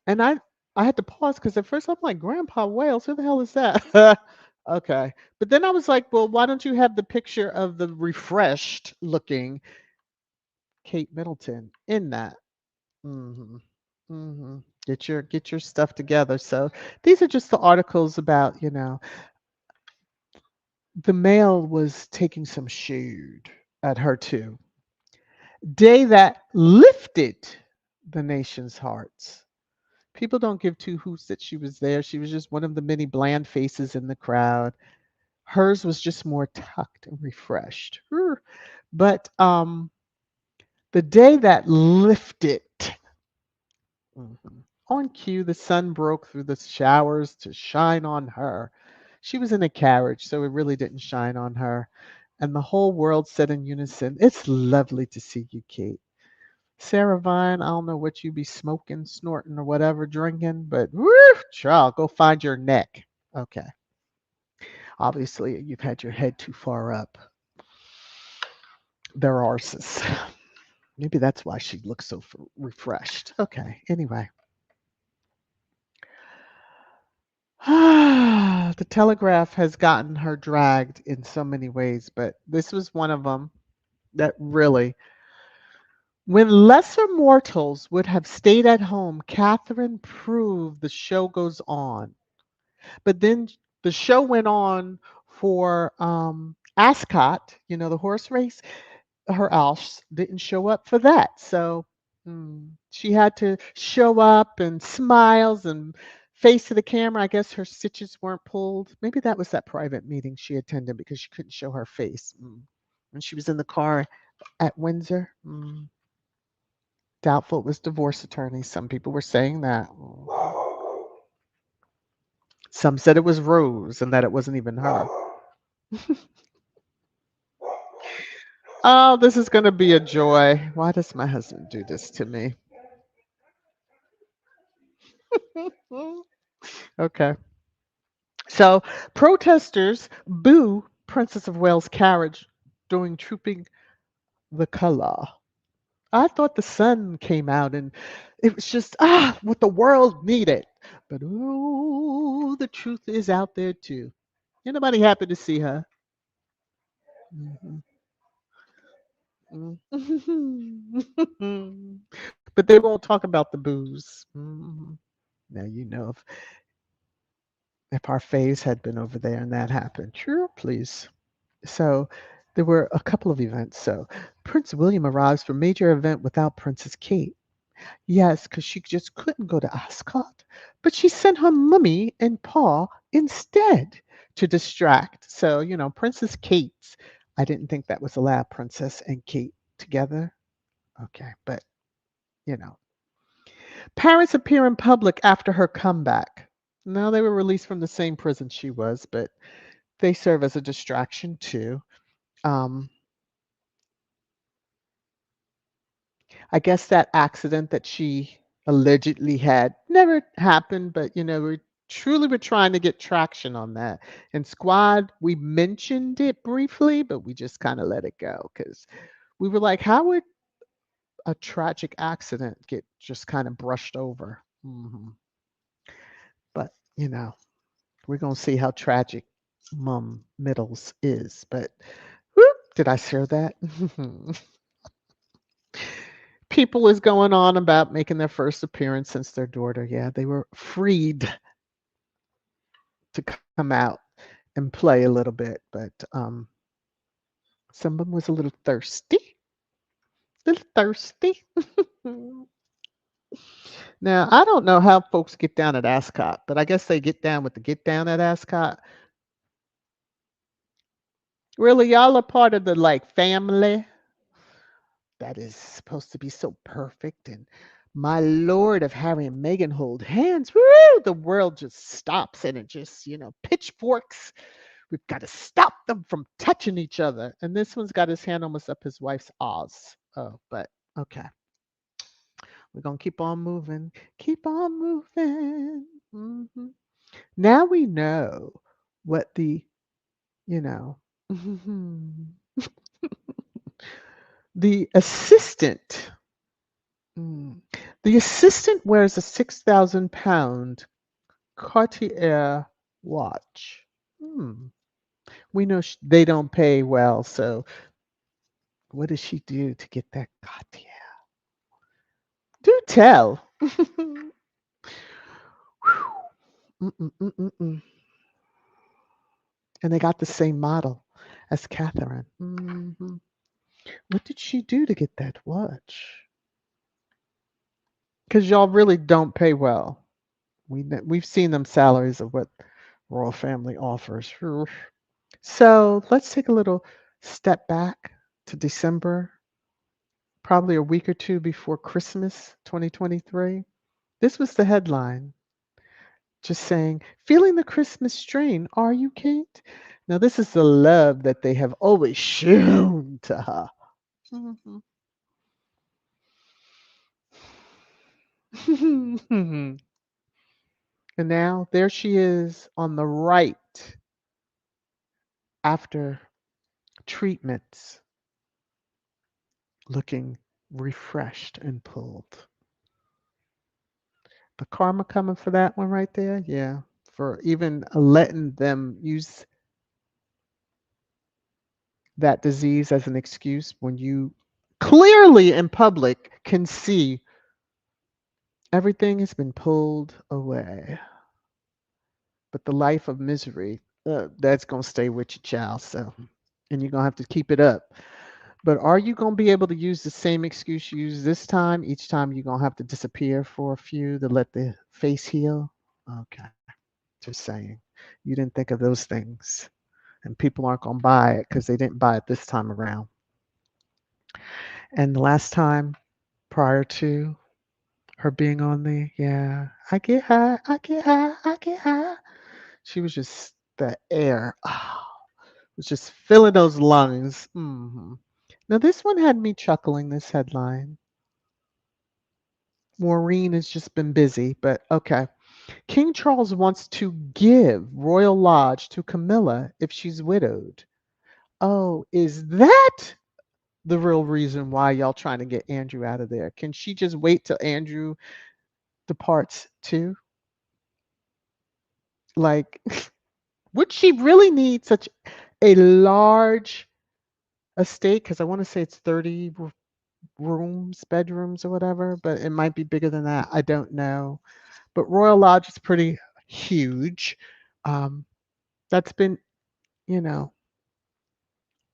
And I had to pause because at first I'm like, Grandpa Wales, who the hell is that? Okay. But then I was like, well, why don't you have the picture of the refreshed looking Kate Middleton in that? Hmm. Hmm. Get your stuff together. So these are just the articles about, the Mail was taking some shade at her too. Day that lifted the nation's hearts. People don't give two hoots that she was there. She was just one of the many bland faces in the crowd. Hers was just more tucked and refreshed. But the day that lifted, mhm, on cue, the sun broke through the showers to shine on her. She was in a carriage, so it really didn't shine on her. And the whole world said in unison, "It's lovely to see you, Kate." Sarah Vine, I don't know what you be smoking, snorting, or whatever, drinking, but woo, child, go find your neck. Okay. Obviously, you've had your head too far up. Their arses. Maybe that's why she looks so refreshed. Okay. Anyway. The Telegraph has gotten her dragged in so many ways, but this was one of them that really. When lesser mortals would have stayed at home, Catherine proved the show goes on. But then the show went on for Ascot, the horse race. Her Alf didn't show up for that. So she had to show up and smiles and face to the camera. I guess her stitches weren't pulled. Maybe that was that private meeting she attended because she couldn't show her face. When she was in the car at Windsor. Doubtful it was divorce attorney. Some people were saying that. Some said it was Rose and that it wasn't even her. Oh, this is going to be a joy. Why does my husband do this to me? Okay. So, protesters boo Princess of Wales' carriage during Trooping the Colour. I thought the sun came out and it was just, what the world needed. But, oh, the truth is out there too. Anybody happy to see her? Mhm. Mhm. But they won't talk about the booze. Now you know if our faves had been over there and that happened. Sure, please. So there were a couple of events. So Prince William arrives for major event without Princess Kate. Yes, because she just couldn't go to Ascot, but she sent her mummy and pa instead to distract. So Princess Kate's. I didn't think that was allowed. Princess and Kate together. Okay, but you know, parents appear in public after her comeback. Now they were released from the same prison she was, but they serve as a distraction too. Um, I guess that accident that she allegedly had never happened, but we truly were trying to get traction on that. And Squad, we mentioned it briefly, but we just kind of let it go because we were like, how would a tragic accident get just kind of brushed over? But we're gonna see how tragic Mum Middles is. But whoop, did I share that? People is going on about making their first appearance since their daughter. Yeah, they were freed to come out and play a little bit, but some of them was a little thirsty. Little thirsty. Now I don't know how folks get down at Ascot, but I guess they get down with the get down at Ascot. Really, y'all are part of the like family that is supposed to be so perfect. And my lord, if Harry and Meghan hold hands, woo, the world just stops and it just, pitchforks. We've got to stop them from touching each other. And this one's got his hand almost up his wife's ass. Oh, but okay. We're going to keep on moving. Keep on moving. Now we know what you know, the assistant. Mm. The assistant wears a 6,000 pound Cartier watch. We know they don't pay well, so what does she do to get that Cartier? Do tell. Mm-mm-mm-mm-mm. And they got the same model as Catherine. What did she do to get that watch? Because y'all really don't pay well. We've seen them salaries of what royal family offers. So let's take a little step back to December, probably a week or two before Christmas 2023. This was the headline, just saying, feeling the Christmas strain, are you, Kate? Now, this is the love that they have always shown to her. Mhm. And now there she is on the right after treatments, looking refreshed and pulled. The karma coming for that one right there, yeah. For even letting them use that disease as an excuse when you clearly in public can see everything has been pulled away. But the life of misery, that's gonna stay with you, child. So, and you're gonna have to keep it up. But are you gonna be able to use the same excuse you use this time? Each time you're gonna have to disappear for a few to let the face heal? Okay, just saying. You didn't think of those things, and people aren't gonna buy it because they didn't buy it this time around. And the last time prior to her being on the, yeah, I get high, I get high, I get high. She was just the air. Was just filling those lungs. Now, this one had me chuckling, this headline. Maureen has just been busy, but okay. King Charles wants to give Royal Lodge to Camilla if she's widowed. Oh, is that the real reason why y'all trying to get Andrew out of there? Can she just wait till Andrew departs too? Like, would she really need such a large estate? Because I want to say it's 30 rooms, bedrooms, or whatever, but it might be bigger than that. I don't know. But Royal Lodge is pretty huge. Um, that's been, you know,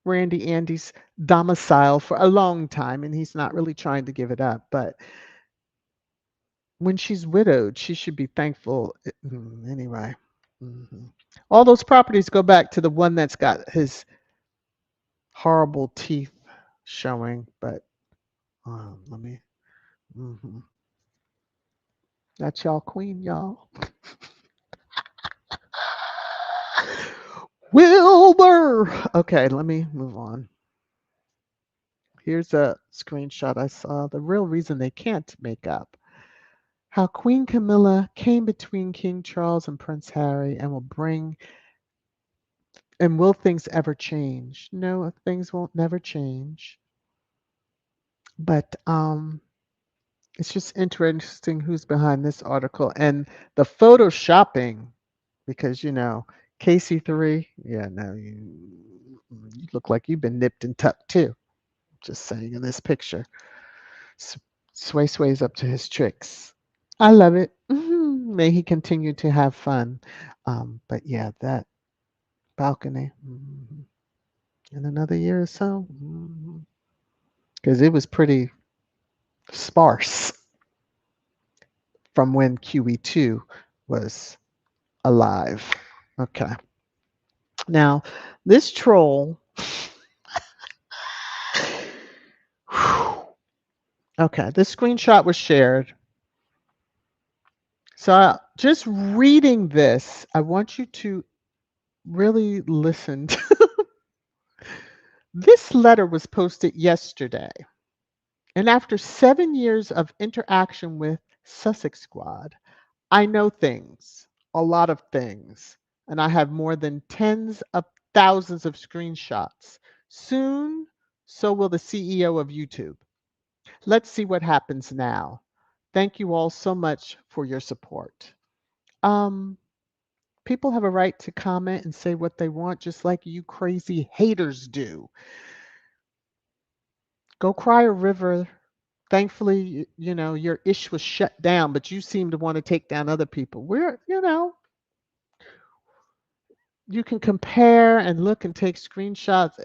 Randy Andy's domicile for a long time, and he's not really trying to give it up. But when she's widowed, she should be thankful. Anyway, hmm all those properties go back to the one that's got his horrible teeth showing. But let me. hmm That's y'all queen, y'all. Wilbur. Okay, let me move on. Here's a screenshot I saw. The real reason they can't make up. How Queen Camilla came between King Charles and Prince Harry and will things ever change? No, things won't never change. But it's just interesting who's behind this article and the photoshopping because KC3, yeah, no, you look like you've been nipped and tucked too. Just saying in this picture. S- Sway Sway's up to his tricks. I love it. May he continue to have fun. But yeah, that balcony in another year or so, because it was pretty sparse from when QE2 was alive. Okay. Now, this troll, okay, this screenshot was shared. So just reading this, I want you to really listen. This letter was posted yesterday. And after 7 years of interaction with Sussex Squad, I know things, a lot of things, and I have more than tens of thousands of screenshots. Soon, so will the CEO of YouTube. Let's see what happens now. Thank you all so much for your support. Um, People have a right to comment and say what they want, just like you crazy haters do. Go cry a river. Thankfully, your ish was shut down, but you seem to want to take down other people. You can compare and look and take screenshots.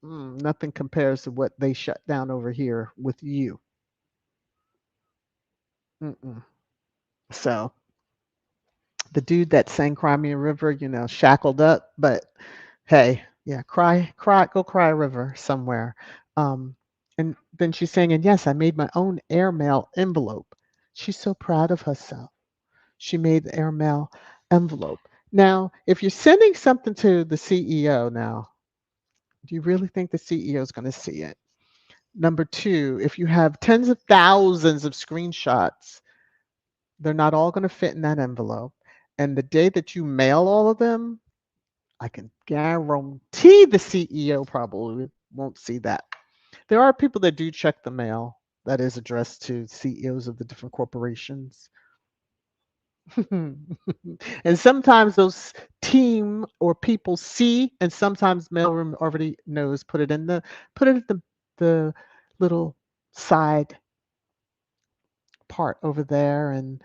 Nothing compares to what they shut down over here with you. Mm-mm. So the dude that sang Cry Me a River, shackled up, but hey, yeah, cry, go cry a river somewhere. Um, and then she's saying, and yes, I made my own airmail envelope. She's so proud of herself. She made the airmail envelope. Now, if you're sending something to the CEO now, do you really think the CEO is going to see it? Number two, if you have tens of thousands of screenshots, they're not all going to fit in that envelope. And the day that you mail all of them, I can guarantee the CEO probably won't see that. There are people that do check the mail that is addressed to CEOs of the different corporations. And sometimes those team or people see, and sometimes mailroom already knows. Put it at the little side part over there, and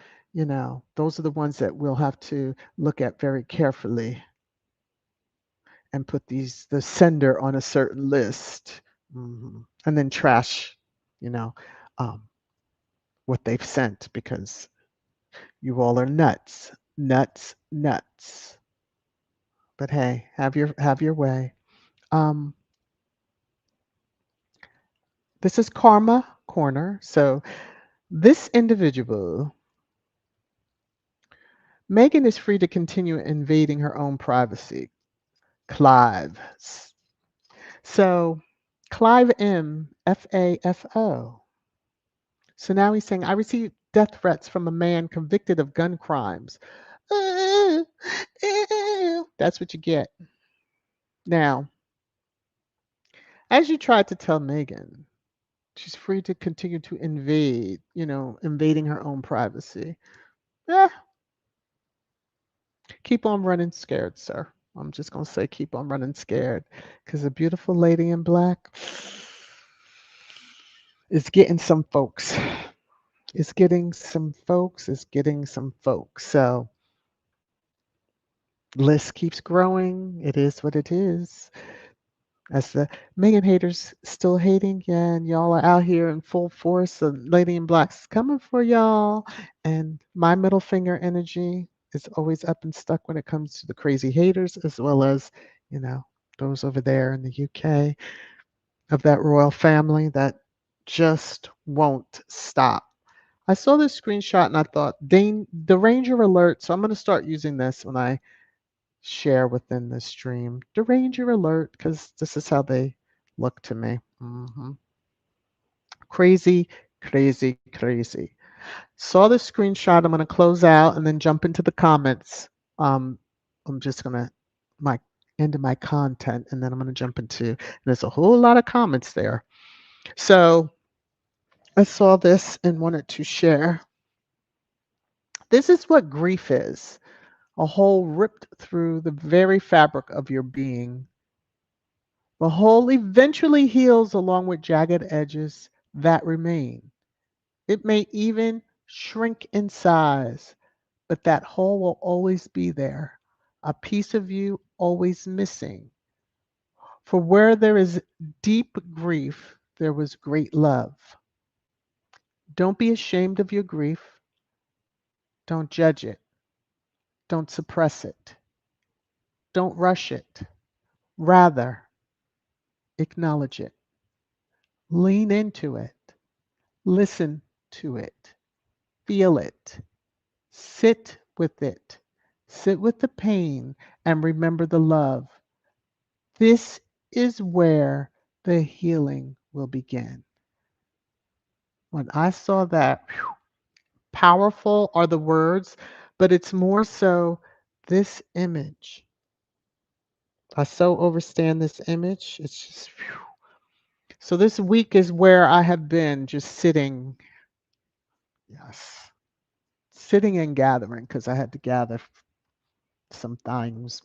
those are the ones that we'll have to look at very carefully. and put the sender on a certain list, and then trash, you know, um, what they've sent because you all are nuts, nuts, nuts. But hey, have your way. Um, this is Karma Corner. So this individual, Meghan, is free to continue invading her own privacy. Clive. So Clive M, FAFO. So now he's saying, I received death threats from a man convicted of gun crimes. That's what you get. Now, as you tried to tell Meghan, she's free to continue to invade, invading her own privacy. Eh, keep on running scared, sir. I'm just going to say keep on running scared because a beautiful lady in black is getting some folks. It's getting some folks. It's getting some folks. So list keeps growing. It is what it is. As the Megan haters still hating, yeah, and y'all are out here in full force. The Lady in Black's coming for y'all. And my middle finger energy is always up and stuck when it comes to the crazy haters, as well as, those over there in the UK of that royal family that just won't stop. I saw this screenshot and I thought, Dane, the Ranger alert. So I'm going to start using this when I share within the stream. The Ranger alert, because this is how they look to me. Crazy, crazy, crazy. Saw the screenshot. I'm going to close out and then jump into the comments. I'm just going to my into my content and then I'm going to jump into. There's a whole lot of comments there. So I saw this and wanted to share. This is what grief is. A hole ripped through the very fabric of your being. The hole eventually heals along with jagged edges that remain. It may even shrink in size, but that hole will always be there, a piece of you always missing. For where there is deep grief, there was great love. Don't be ashamed of your grief. Don't judge it. Don't suppress it. Don't rush it. Rather, acknowledge it. Lean into it. Listen to it. Feel it. Sit with it. Sit with the pain and remember the love. This is where the healing will begin. When I saw that, powerful are the words, but it's more so this image. I so overstand this image. It's just, so this week is where I have been just sitting, yes, sitting and gathering because I had to gather some things.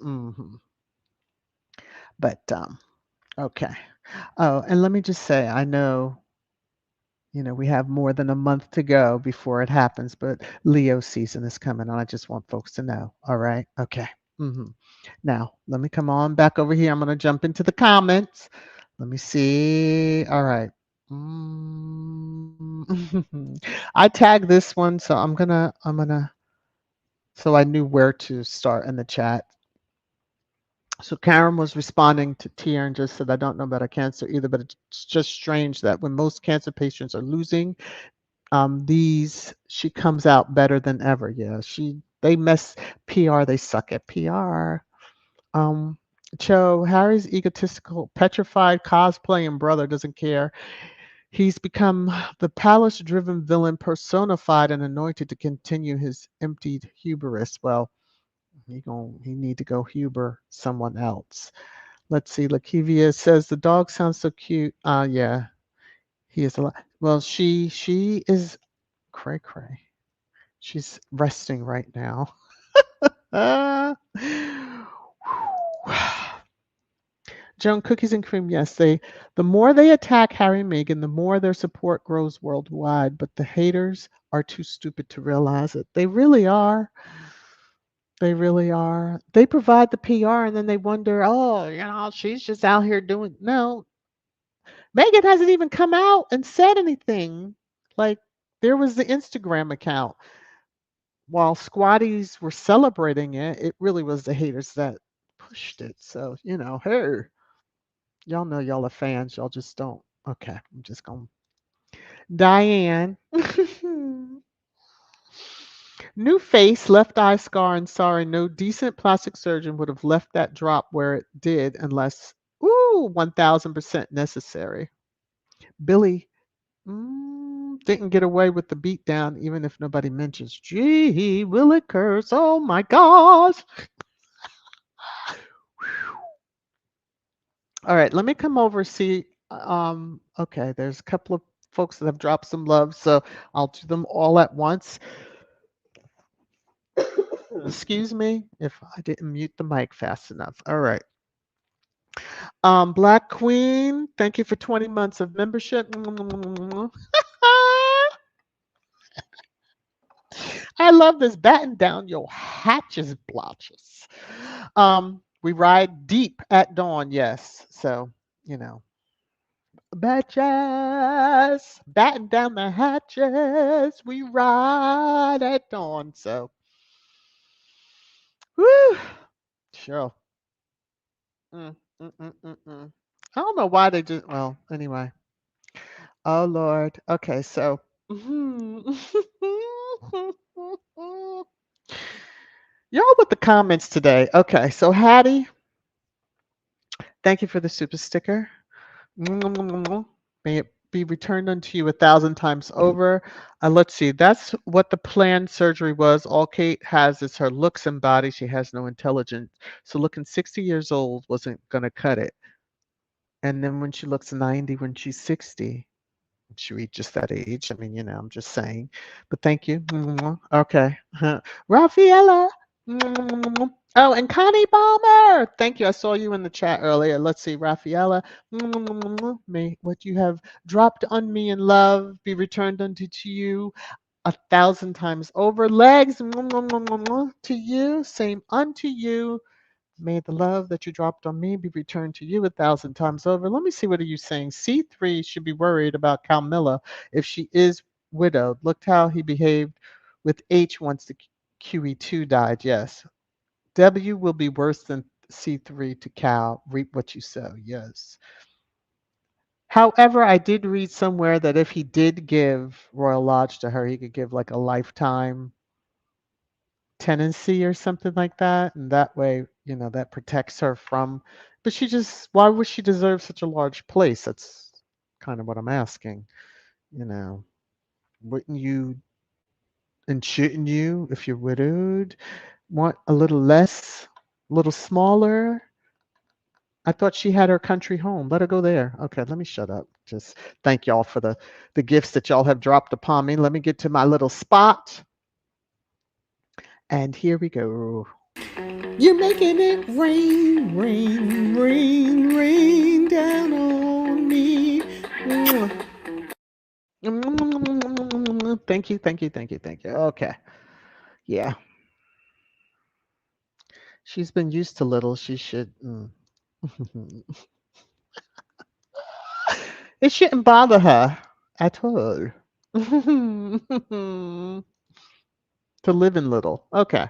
But okay. Oh, and let me just say, I know, we have more than a month to go before it happens, but Leo season is coming, and I just want folks to know. All right. Okay. Now, let me come on back over here. I'm going to jump into the comments. Let me see. All right. I tagged this one, so so I knew where to start in the chat. So Karen was responding to Tia and just said, I don't know about a cancer either, but it's just strange that when most cancer patients are losing these, she comes out better than ever. Yeah, they mess PR, they suck at PR. Cho, Harry's egotistical, petrified, cosplaying brother doesn't care. He's become the palace-driven villain personified and anointed to continue his emptied hubris. Well, he need to go Huber someone else. Let's see. Lakivia says the dog sounds so cute. Yeah, he is a lot. Well, she is cray cray. She's resting right now. Joan, cookies and cream. Yes, the more they attack Harry and Meghan, the more their support grows worldwide. But the haters are too stupid to realize it. They really are. They really are. They provide the PR and then they wonder, oh, she's just out here doing. No, Megan hasn't even come out and said anything. Like, there was the Instagram account. While squaddies were celebrating it, it really was the haters that pushed it. So, hey, y'all know y'all are fans. Y'all just don't. Okay, I'm just going. Diane. New face, left eye scar, and sorry, no decent plastic surgeon would have left that drop where it did unless, 1000% necessary. Billy didn't get away with the beat down, even if nobody mentions. Gee, will it curse? Oh my gosh. All right, let me come over see. Okay, there's a couple of folks that have dropped some love, so I'll do them all at once. Excuse me if I didn't mute the mic fast enough. All right. Black Queen, thank you for 20 months of membership. I love this. Batten down your hatches, blotches. We ride deep at dawn, yes. So, you know, batches, batten down the hatches. We ride at dawn. So, whew, sure. Mm, mm, mm, mm, mm. I don't know why they just, well, anyway. Oh, Lord. Okay, so. Y'all with the comments today. Okay, so Hattie, thank you for the super sticker. May it be returned unto you 1,000 times over. Let's see, that's what the planned surgery was. All Kate has is her looks and body. She has no intelligence. So looking 60 years old wasn't going to cut it. And then when she looks 90, when she's 60, she reaches that age. I mean, I'm just saying. But thank you. Okay. Rafaela. Oh, and Connie Balmer. Thank you. I saw you in the chat earlier. Let's see, Rafaela. May what you have dropped on me in love be returned unto to you 1,000 times over. Legs to you. Same unto you. May the love that you dropped on me be returned to you 1,000 times over. Let me see what are you saying. C3 should be worried about Calmilla if she is widowed. Looked how he behaved with H once the QE2 died. Yes. W will be worse than C3 to Cal. Reap what you sow. Yes. However, I did read somewhere that if he did give Royal Lodge to her, he could give like a lifetime tenancy or something like that, and that way that protects her from, but why would she deserve such a large place? That's kind of what I'm asking. you know wouldn't you and shouldn't you, if you're widowed, want a little less, a little smaller? I thought she had her country home. Let her go there. Okay, let me shut up. Just thank y'all for the gifts that y'all have dropped upon me. Let me get to my little spot, and here we go. You're making it rain, rain, rain, rain down on me. Thank you, thank you, thank you, thank you. Okay. Yeah. She's been used to little. She should. It shouldn't bother her at all. To live in little. Okay.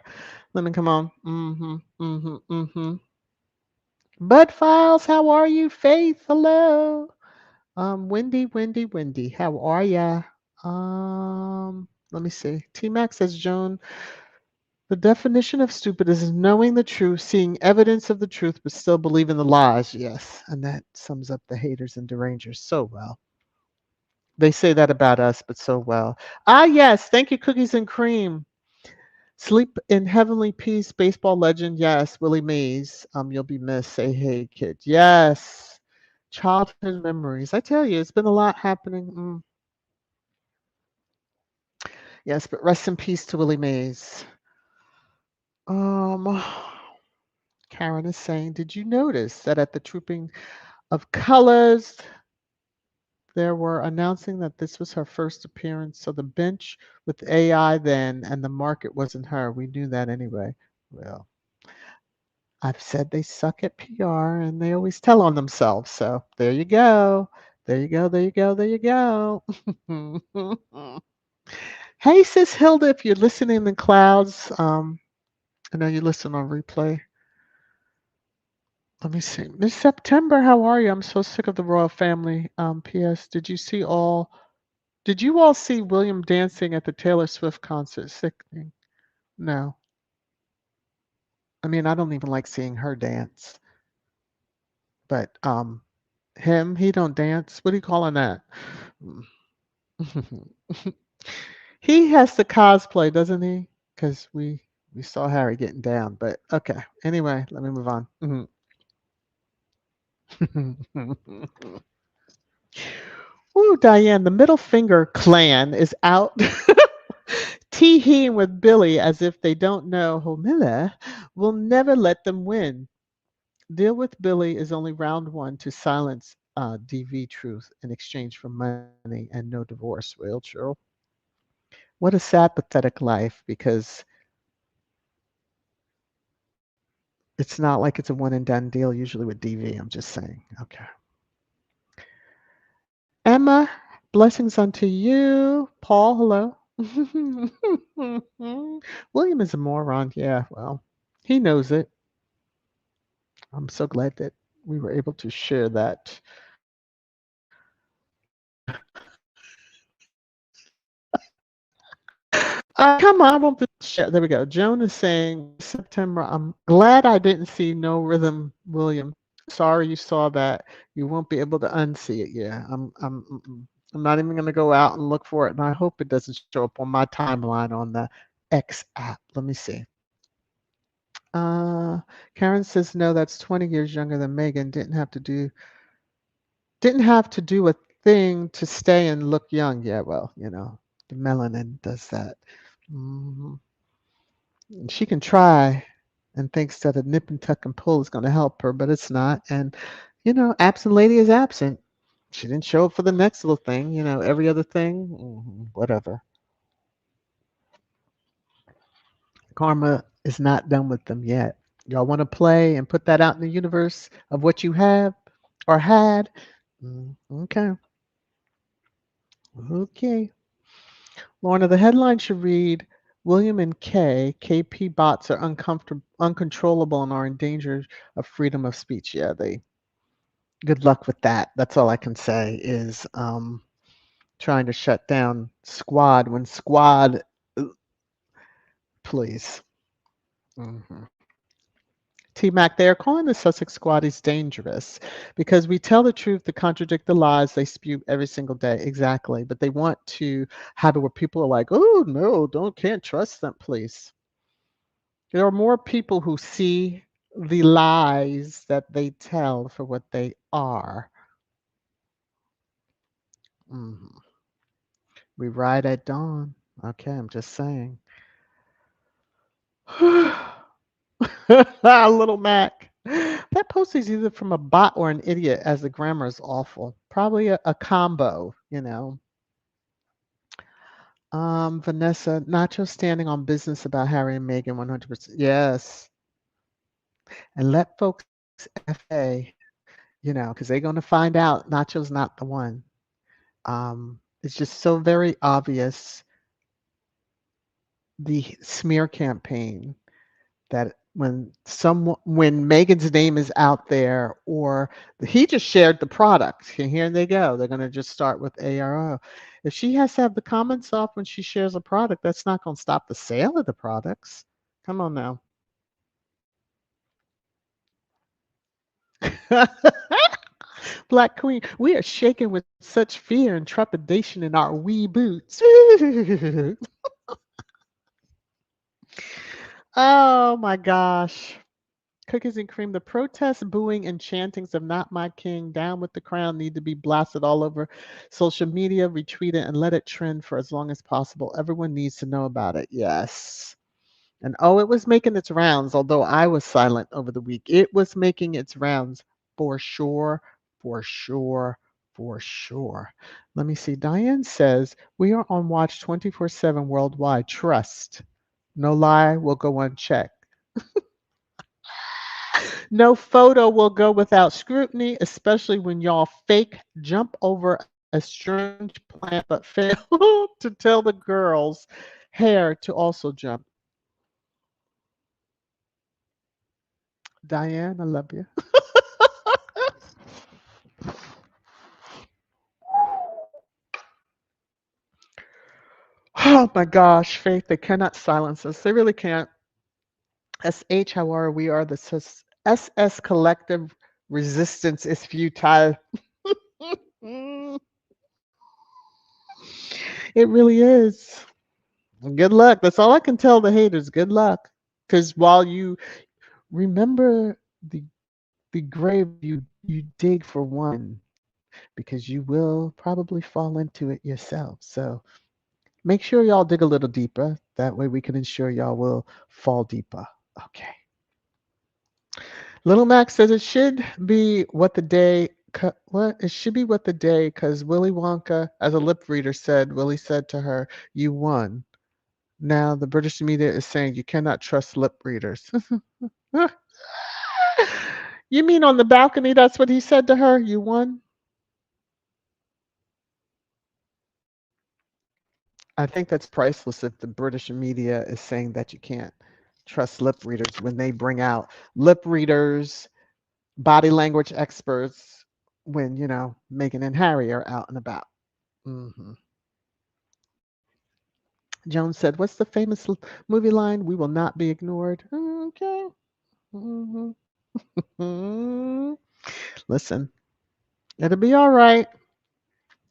Let me come on. Bud Files, how are you? Faith, hello. Wendy, how are ya? Let me see. T Max says, Joan, the definition of stupid is knowing the truth, seeing evidence of the truth, but still believing the lies. Yes, and that sums up the haters and derangers so well. They say that about us, but so well. Ah, yes. Thank you, Cookies and Cream. Sleep in heavenly peace, baseball legend. Yes, Willie Mays. You'll be missed. Say hey, kid. Yes. Childhood memories. I tell you, it's been a lot happening. Yes, but rest in peace to Willie Mays. Um, Karen is saying, did you notice that at the Trooping of Colors, there were announcing that this was her first appearance? So the bench with AI then and the market wasn't her. We knew that anyway. Well, I've said they suck at PR and they always tell on themselves. So there you go. There you go. There you go. There you go. Hey, sis Hilda, if you're listening in the clouds, I know you listen on replay. Let me see. Miss September, how are you? I'm so sick of the royal family. P.S. Did you all see William dancing at the Taylor Swift concert? Sickening. No. I mean, I don't even like seeing her dance. But him, he don't dance. What are you calling that? He has to cosplay, doesn't he? Because we saw Harry getting down. But okay. Anyway, let me move on. Ooh, Diane, the middle finger clan is out tee-heeing with Billy as if they don't know Homilla will never let them win. Deal with Billy is only round one to silence DV Truth in exchange for money and no divorce. Well, true. What a sad, pathetic life because it's not like it's a one and done deal usually with DV. I'm just saying. Okay. Emma, blessings unto you. Paul, hello. William is a moron. Yeah, well, he knows it. I'm so glad that we were able to share that. Come on, I want to share. There we go. Joan is saying September. I'm glad I didn't see No Rhythm, William. Sorry you saw that. You won't be able to unsee it. Yeah, I'm not even going to go out and look for it, and I hope it doesn't show up on my timeline on the X app. Let me see. Uh, Karen says no. That's 20 years younger than Megan. Didn't have to do a thing to stay and look young. Yeah, well, the melanin does that. Mhm. She can try and thinks that a nip and tuck and pull is going to help her, but it's not. And, absent lady is absent. She didn't show up for the next little thing, every other thing, whatever. Karma is not done with them yet. Y'all want to play and put that out in the universe of what you have or had? Okay. Okay. Lorna, the headline should read William and KP bots are uncontrollable and are in danger of freedom of speech. Yeah, they good luck with that. That's all I can say is trying to shut down Squad when Squad, uh, please. hmm T Mac, they are calling the Sussex Squaddies dangerous because we tell the truth to contradict the lies they spew every single day. Exactly. But they want to have it where people are like, oh, no, can't trust them, please. There are more people who see the lies that they tell for what they are. Mhm. We ride at dawn. Okay, I'm just saying. Little Mac. That post is either from a bot or an idiot, as the grammar is awful. Probably a combo. Vanessa, Nacho standing on business about Harry and Meghan 100%. Yes. And let folks FA, because they're going to find out Nacho's not the one. It's just so very obvious the smear campaign that when Megan's name is out there or he just shared the product, and here they go. They're going to just start with ARO. If she has to have the comments off when she shares a product, that's not going to stop the sale of the products. Come on now. Black Queen, we are shaking with such fear and trepidation in our wee boots. Oh my gosh. Cookies and cream. The protests, booing, and chantings of Not My King, Down with the Crown need to be blasted all over social media, retweeted, and let it trend for as long as possible. Everyone needs to know about it. Yes. And oh, it was making its rounds, although I was silent over the week. It was making its rounds for sure, for sure, for sure. Let me see. Diane says, we are on watch 24/7 worldwide. Trust. No lie will go unchecked. No photo will go without scrutiny, especially when y'all fake jump over a strange plant but fail to tell the girls' hair to also jump. Diane, I love you. Oh my gosh, Faith, they cannot silence us. They really can't. SH, how are we? Are the SS collective resistance is futile. Mm, it really is. Good luck. That's all I can tell the haters. Good luck. Because while you remember the grave you dig for one, because you will probably fall into it yourself. So make sure y'all dig a little deeper. That way we can ensure y'all will fall deeper. Okay. Little Max says it should be what the day. What it should be what the day, because Willy Wonka, as a lip reader said, Willie said to her, "You won." Now the British media is saying you cannot trust lip readers. You mean on the balcony? That's what he said to her. You won. I think that's priceless if the British media is saying that you can't trust lip readers when they bring out lip readers, body language experts, when, Meghan and Harry are out and about. Hmm. Jones said, "What's the famous movie line? We will not be ignored." Okay. Hmm. Listen, it'll be all right.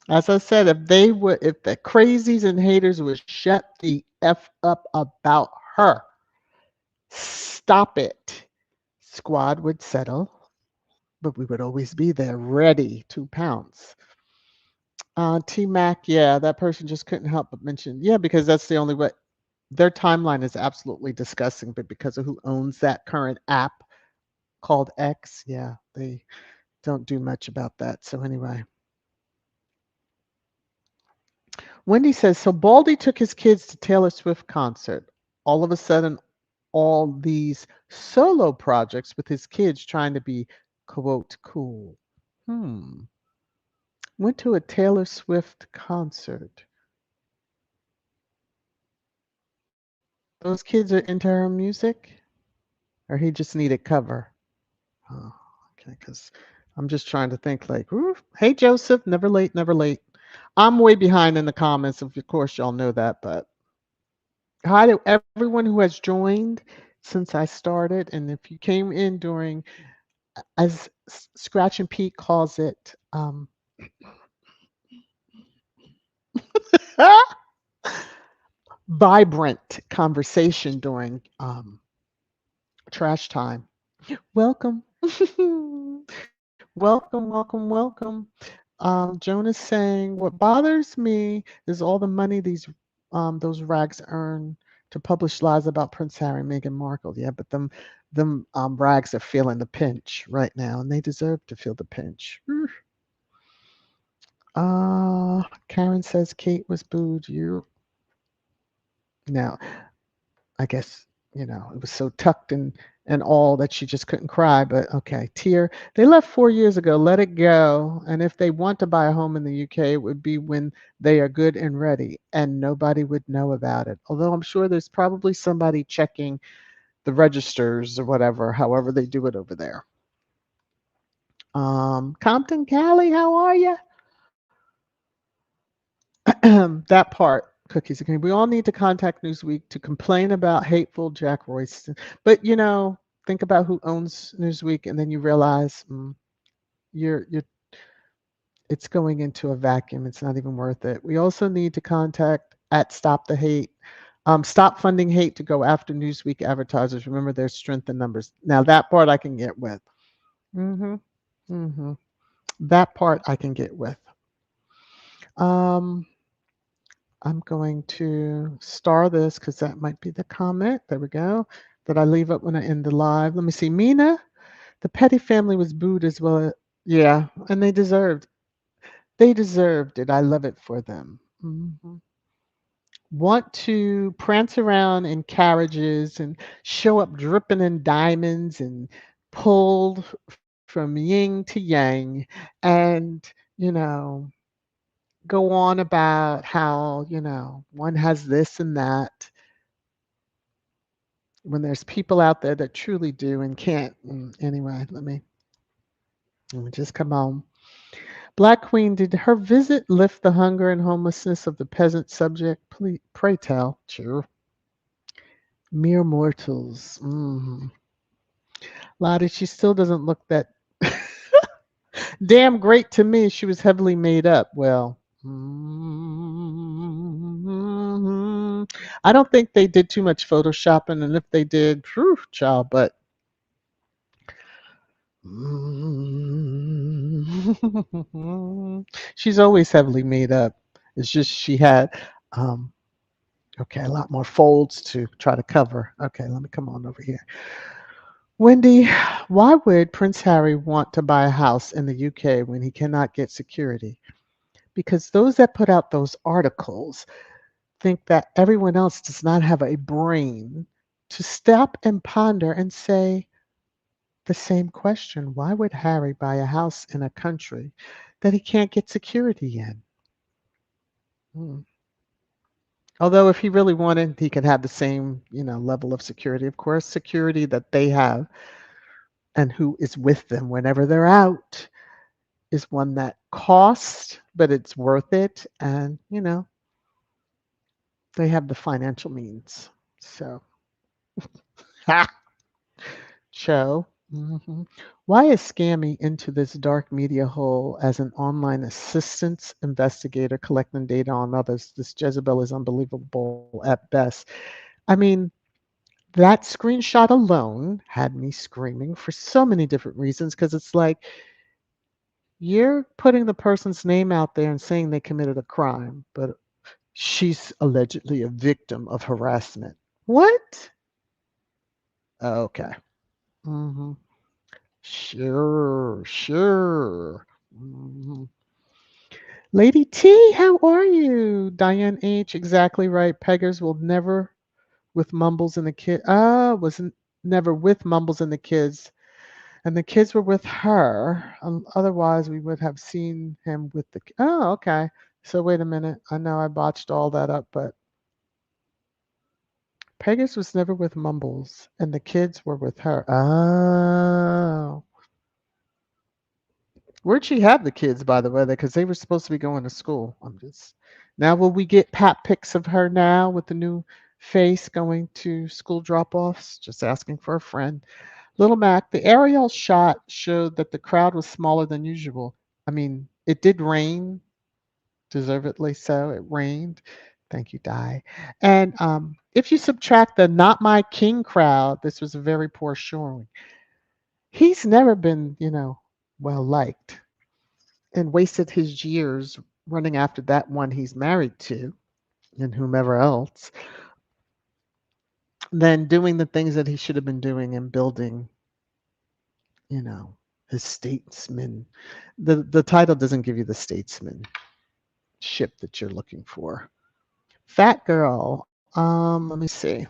As I said, if the crazies and haters would shut the F up about her, stop it, squad would settle, but we would always be there ready to pounce. T Mac, yeah, that person just couldn't help but mention, yeah, because that's the only way. Their timeline is absolutely disgusting, but because of who owns that current app called X, yeah, they don't do much about that. So, anyway, Wendy says, so Baldy took his kids to Taylor Swift concert. All of a sudden, all these solo projects with his kids trying to be, quote, cool. Hmm. Went to a Taylor Swift concert. Those kids are into her music? Or he just needed cover? Oh, okay, because I'm just trying to think like, ooh, hey, Joseph, never late, never late. I'm way behind in the comments. Of course, y'all know that, but hi to everyone who has joined since I started. And if you came in during, as Scratch and Pete calls it, vibrant conversation during trash time. Welcome. Welcome, welcome, welcome. Joan is saying, what bothers me is all the money those rags earn to publish lies about Prince Harry, Meghan Markle. Yeah, but them rags are feeling the pinch right now, and they deserve to feel the pinch. Karen says Kate was booed. You now, I guess, it was so tucked and all that she just couldn't cry. But okay, tear. They left 4 years ago. Let it go. And if they want to buy a home in the UK, it would be when they are good and ready, and nobody would know about it. Although I'm sure there's probably somebody checking the registers or whatever, however they do it over there. Compton, Cali, how are you? That part, cookies and cream. We all need to contact Newsweek to complain about hateful Jack Royston. But think about who owns Newsweek, and then you realize you're it's going into a vacuum. It's not even worth it. We also need to contact at Stop the Hate. Stop funding hate to go after Newsweek advertisers. Remember, there's strength in numbers. Now that part I can get with. Hmm. Hmm. That part I can get with. Um, I'm going to star this because that might be the comment. There we go. That I leave up when I end the live. Let me see. Mina, the Petty family was booed as well. Yeah, and they deserved. They deserved it. I love it for them. Hmm. want to prance around in carriages and show up dripping in diamonds and pulled from yin to yang and, you know, go on about how, one has this and that when there's people out there that truly do and can't. Anyway, let me just come on. Black Queen, did her visit lift the hunger and homelessness of the peasant subject? Please, pray tell. Sure. Mere mortals. Lottie, she still doesn't look that damn great to me. She was heavily made up. Well, I don't think they did too much photoshopping, and if they did, phew, child, but she's always heavily made up. It's just she had, um, okay, a lot more folds to try to cover. Okay, let me come on over here. Wendy, why would Prince Harry want to buy a house in the UK when he cannot get security? Because those that put out those articles think that everyone else does not have a brain to stop and ponder and say the same question. Why would Harry buy a house in a country that he can't get security in? Hmm. Although if he really wanted, he could have the same, level of security. Of course, security that they have and who is with them whenever they're out is one that costs, but it's worth it. And, they have the financial means. So, ha, Cho. Why is Scammy into this dark media hole as an online assistance investigator collecting data on others? This Jezebel is unbelievable at best. I mean, that screenshot alone had me screaming for so many different reasons because it's like you're putting the person's name out there and saying they committed a crime, but she's allegedly a victim of harassment. What? Okay. hmm Sure, sure. Mhm. Lady T, how are you? Diane H, exactly right. Peggers will never with mumbles and the kid. Wasn't never with mumbles and the kids. And the kids were with her. Otherwise, we would have seen him with the. Oh, okay. So wait a minute. I know I botched all that up, but Pegasus was never with Mumbles, and the kids were with her. Oh, where'd she have the kids, by the way? Because they were supposed to be going to school. I'm just now. Will we get pat pics of her now with the new face going to school drop-offs? Just asking for a friend. Little Mac, the aerial shot showed that the crowd was smaller than usual. I mean, it did rain, deservedly so. It rained. Thank you, Di. And if you subtract the Not My King crowd, this was a very poor showing. He's never been, well liked and wasted his years running after that one he's married to and whomever else than doing the things that he should have been doing and building, you know, his statesman. The title doesn't give you the statesmanship that you're looking for. Fat girl. Let me see.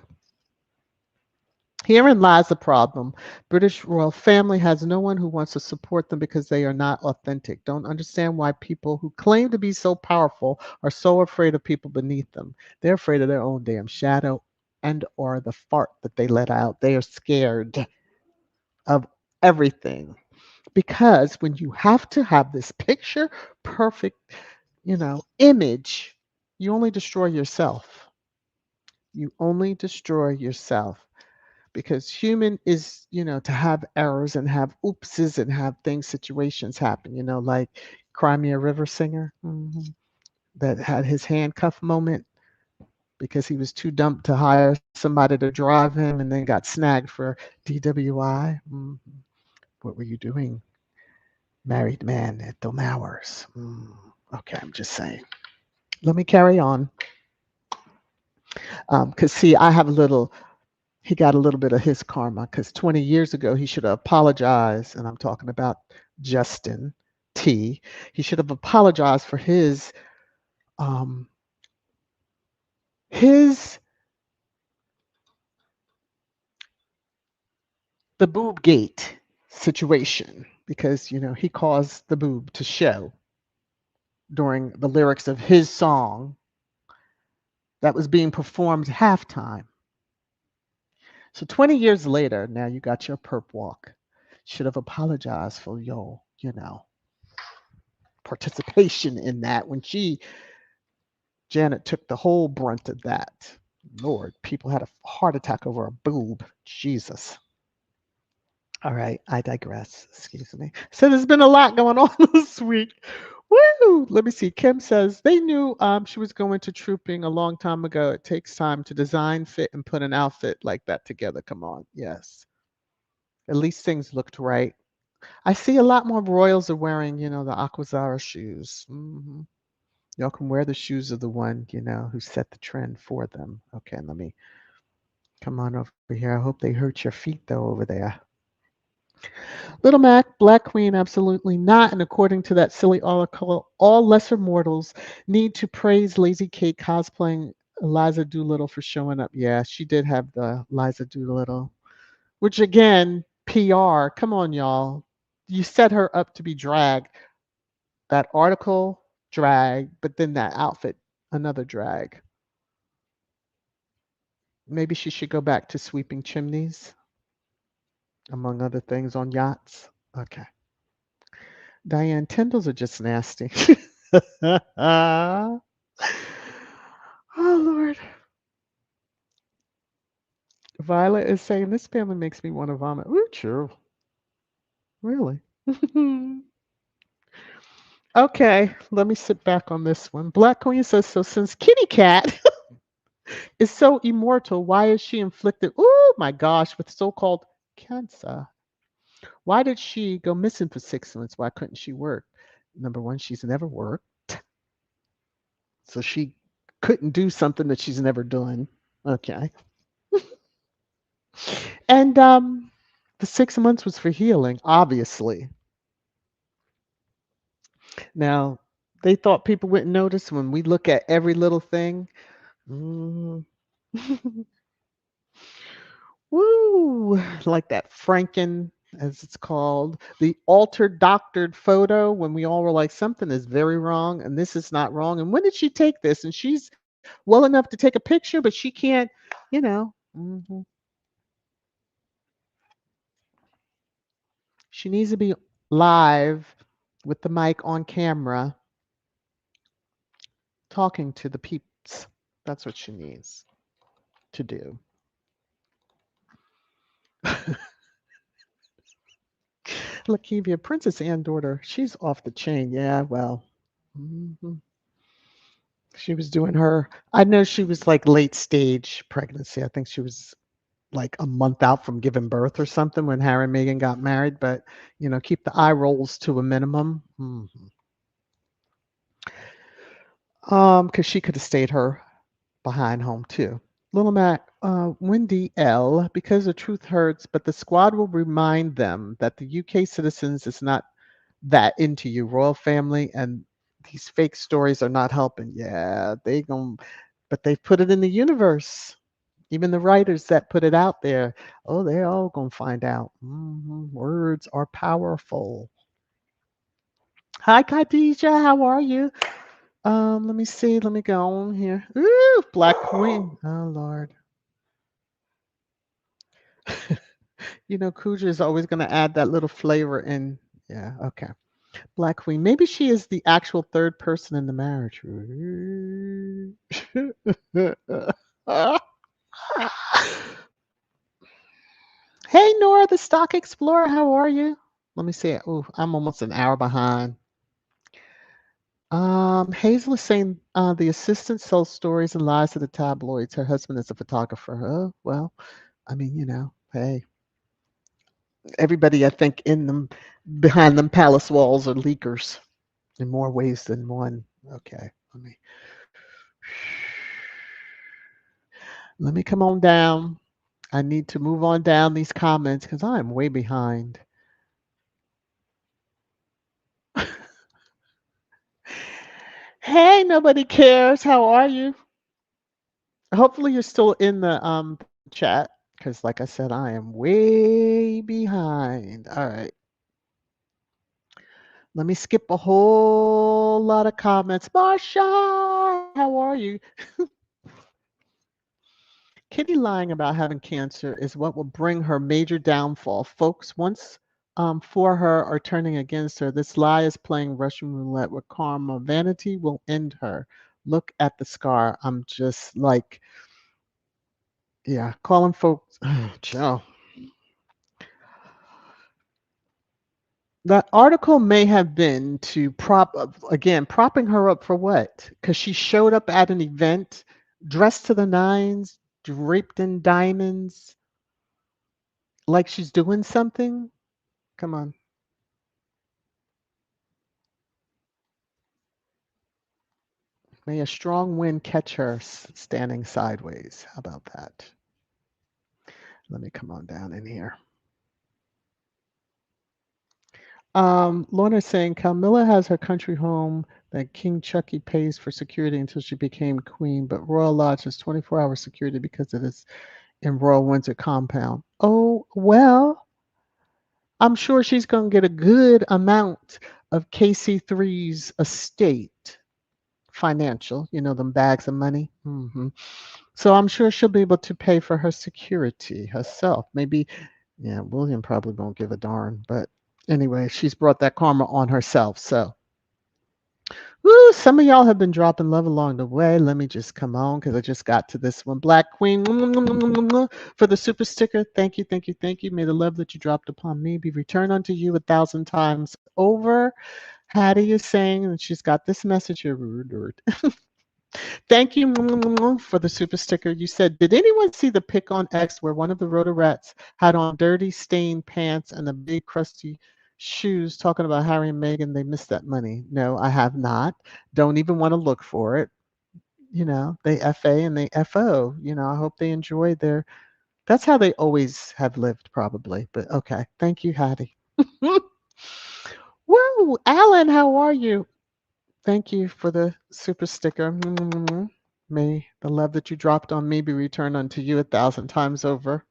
Herein lies the problem. British royal family has no one who wants to support them because they are not authentic. Don't understand why people who claim to be so powerful are so afraid of people beneath them. They're afraid of their own damn shadow and or the fart that they let out. They are scared of everything because when you have to have this picture perfect, image, you only destroy yourself. You only destroy yourself because human is, to have errors and have oopses and have things, situations happen, like Crimea River singer that had his handcuff moment because he was too dumb to hire somebody to drive him and then got snagged for DWI. What were you doing, married man, at them hours? Okay, I'm just saying. Let me carry on. Because, see, I have a little he got a little bit of his karma because 20 years ago he should have apologized, and I'm talking about Justin T. He should have apologized for um, his the boob gate situation because he caused the boob to show during the lyrics of his song that was being performed halftime. So 20 years later, now you got your perp walk. Should have apologized for your, participation in that when Janet took the whole brunt of that. Lord, people had a heart attack over a boob. Jesus. All right, I digress. Excuse me. So there's been a lot going on this week. Woo! Let me see. Kim says they knew she was going to trooping a long time ago. It takes time to design, fit, and put an outfit like that together. Come on. Yes. At least things looked right. I see a lot more royals are wearing, the Aquazara shoes. Y'all can wear the shoes of the one, who set the trend for them. Okay, let me come on over here. I hope they hurt your feet though over there. Little Mac, Black Queen, absolutely not. And according to that silly article, all lesser mortals need to praise Lazy Kate cosplaying Eliza Doolittle for showing up. Yeah, she did have the Eliza Doolittle, which again, PR. Come on, y'all. You set her up to be dragged. That article, drag, but then that outfit, another drag. Maybe she should go back to sweeping chimneys, among other things, on yachts. Okay. Diane, Tyndalls are just nasty. Oh, Lord. Violet is saying, this family makes me want to vomit. Ooh, true. Really? Okay, let me sit back on this one. Black Queen says, so since Kitty Cat is so immortal, why is she inflicted, oh my gosh, with so called cancer? Why did she go missing for 6 months? Why couldn't she work? Number one, she's never worked. So she couldn't do something that she's never done. Okay. And the 6 months was for healing, obviously. Now, they thought people wouldn't notice when we look at every little thing. Mm. Woo! Like that Franken, as it's called, the altered doctored photo when we all were like, something is very wrong and this is not wrong. And when did she take this? And she's well enough to take a picture, but she can't, you know. She needs to be live with the mic on camera talking to the peeps. That's what she needs to do. Lakivia, Princess Anne daughter, she's off the chain. Yeah, well, mhm. She was doing her. I know she was like late stage pregnancy. I think she was like a month out from giving birth or something when Harry and Meghan got married. But keep the eye rolls to a minimum. Because she could have stayed her behind home too. Little Mac, Wendy L, because the truth hurts, but the squad will remind them that the UK citizens is not that into you, royal family, and these fake stories are not helping. Yeah, but they've put it in the universe. Even the writers that put it out there, oh, they're all gonna find out. Words are powerful. Hi, Khadija, how are you? Let me see. Let me go on here. Ooh, Black Queen. Oh Lord. Kuja is always going to add that little flavor in. Yeah, okay. Black Queen. Maybe she is the actual third person in the marriage. Hey, Nora, the Stock Explorer. How are you? Let me see. Oh, I'm almost an hour behind. Hazel is saying the assistant sells stories and lies to the tabloids. Her husband is a photographer. Oh, well, I mean, hey, everybody I think in them behind them palace walls are leakers in more ways than one. Okay, let me come on down. I need to move on down these comments because I am way behind. Hey, nobody cares. How are you? Hopefully you're still in the chat because, like I said, I am way behind. All right. Let me skip a whole lot of comments. Marsha, how are you? Kitty lying about having cancer is what will bring her major downfall. Folks, once for her are turning against her, this lie is playing Russian roulette with karma. Vanity will end her. Look at the scar. I'm just like, yeah, calling folks. Joe. That article may have been to propping her up for what? Because she showed up at an event dressed to the nines, draped in diamonds, like she's doing something. Come on. May a strong wind catch her standing sideways. How about that? Let me come on down in here. Lorna's saying Camilla has her country home that King Chucky pays for security until she became queen, but Royal Lodge has 24-hour security because it is in Royal Windsor compound. Oh, well, I'm sure she's going to get a good amount of KC3's estate financial, them bags of money. So I'm sure she'll be able to pay for her security herself. Maybe, yeah, William probably won't give a darn, but anyway, she's brought that karma on herself. So, woo, some of y'all have been dropping love along the way. Let me just come on because I just got to this one. Black Queen for the super sticker. Thank you, thank you, thank you. May the love that you dropped upon me be returned unto you 1,000 times over. Hattie is saying, and she's got this message here. Thank you for the super sticker. You said, did anyone see the pic on X where one of the Rotorats had on dirty, stained pants and the big, crusty shoes talking about Harry and Meghan? They missed that money. No, I have not. Don't even want to look for it. They FA and they FO. I hope they enjoy their. That's how they always have lived, probably. But okay. Thank you, Hattie. Woo, Alan, how are you? Thank you for the super sticker. May the love that you dropped on me be returned unto you 1,000 times over.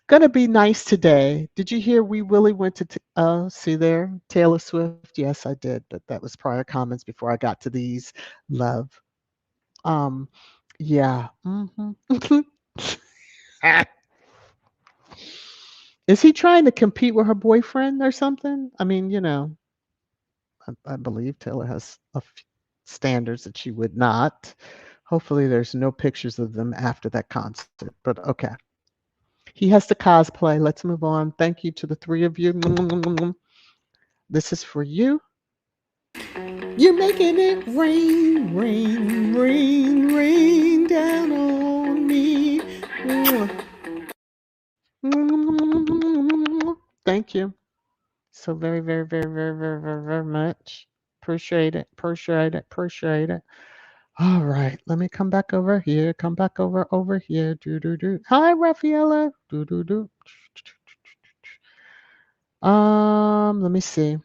Gonna be nice today. Did you hear we Willie went to see there Taylor Swift? Yes, I did, but that was prior comments before I got to these. Love. Um, yeah. Is he trying to compete with her boyfriend or something? I mean, I believe Taylor has standards that she would not. Hopefully, there's no pictures of them after that concert, but okay. He has to cosplay. Let's move on. Thank you to the three of you. This is for you. You're making it rain, rain, rain, rain down on me. Thank you so very, very, very, very, very, very, very much. Appreciate it. Appreciate it. Appreciate it. All right, let me come back over here. Come back over here. Do do do. Hi, Raffaella. Do do do. Let me see.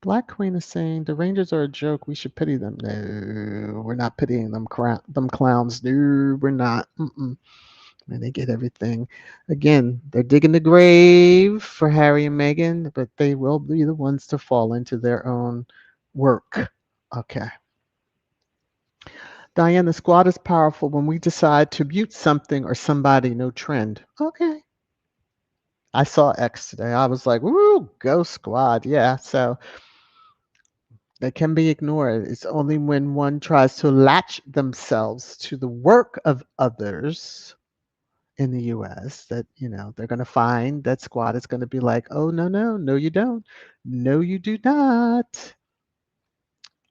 Black Queen is saying the Rangers are a joke. We should pity them. No, we're not pitying them. Them clowns. No, we're not. And they get everything. Again, they're digging the grave for Harry and Meghan, but they will be the ones to fall into their own work. Okay. Diane, the squad is powerful when we decide to mute something or somebody, no trend. Okay. I saw X today. I was like, woo, go squad. Yeah. So they can be ignored. It's only when one tries to latch themselves to the work of others in the US that, they're going to find that squad is going to be like, oh, no, no, no, you don't. No, you do not.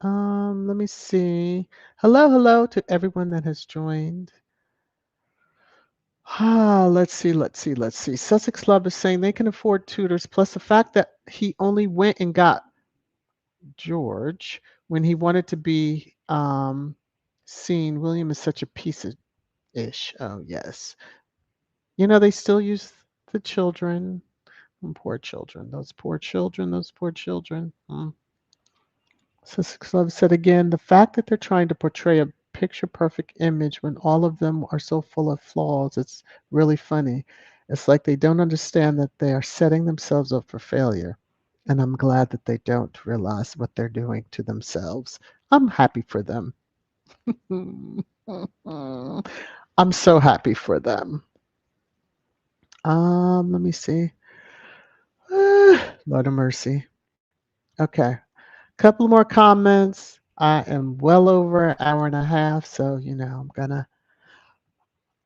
Let me see. Hello to everyone that has joined. Let's see. Sussex Love is saying they can afford tutors, plus the fact that he only went and got George when he wanted to be seen. William is such a piece of ish. Oh, yes. They still use the children. Poor children. Those poor children. Those poor children. Sussex Love said again, the fact that they're trying to portray a picture perfect image when all of them are so full of flaws. It's really funny. It's like they don't understand that they are setting themselves up for failure. And I'm glad that they don't realize what they're doing to themselves. I'm happy for them. I'm so happy for them. Let me see. Lord of mercy. Okay. Couple more comments. I am well over an hour and a half, so I'm gonna.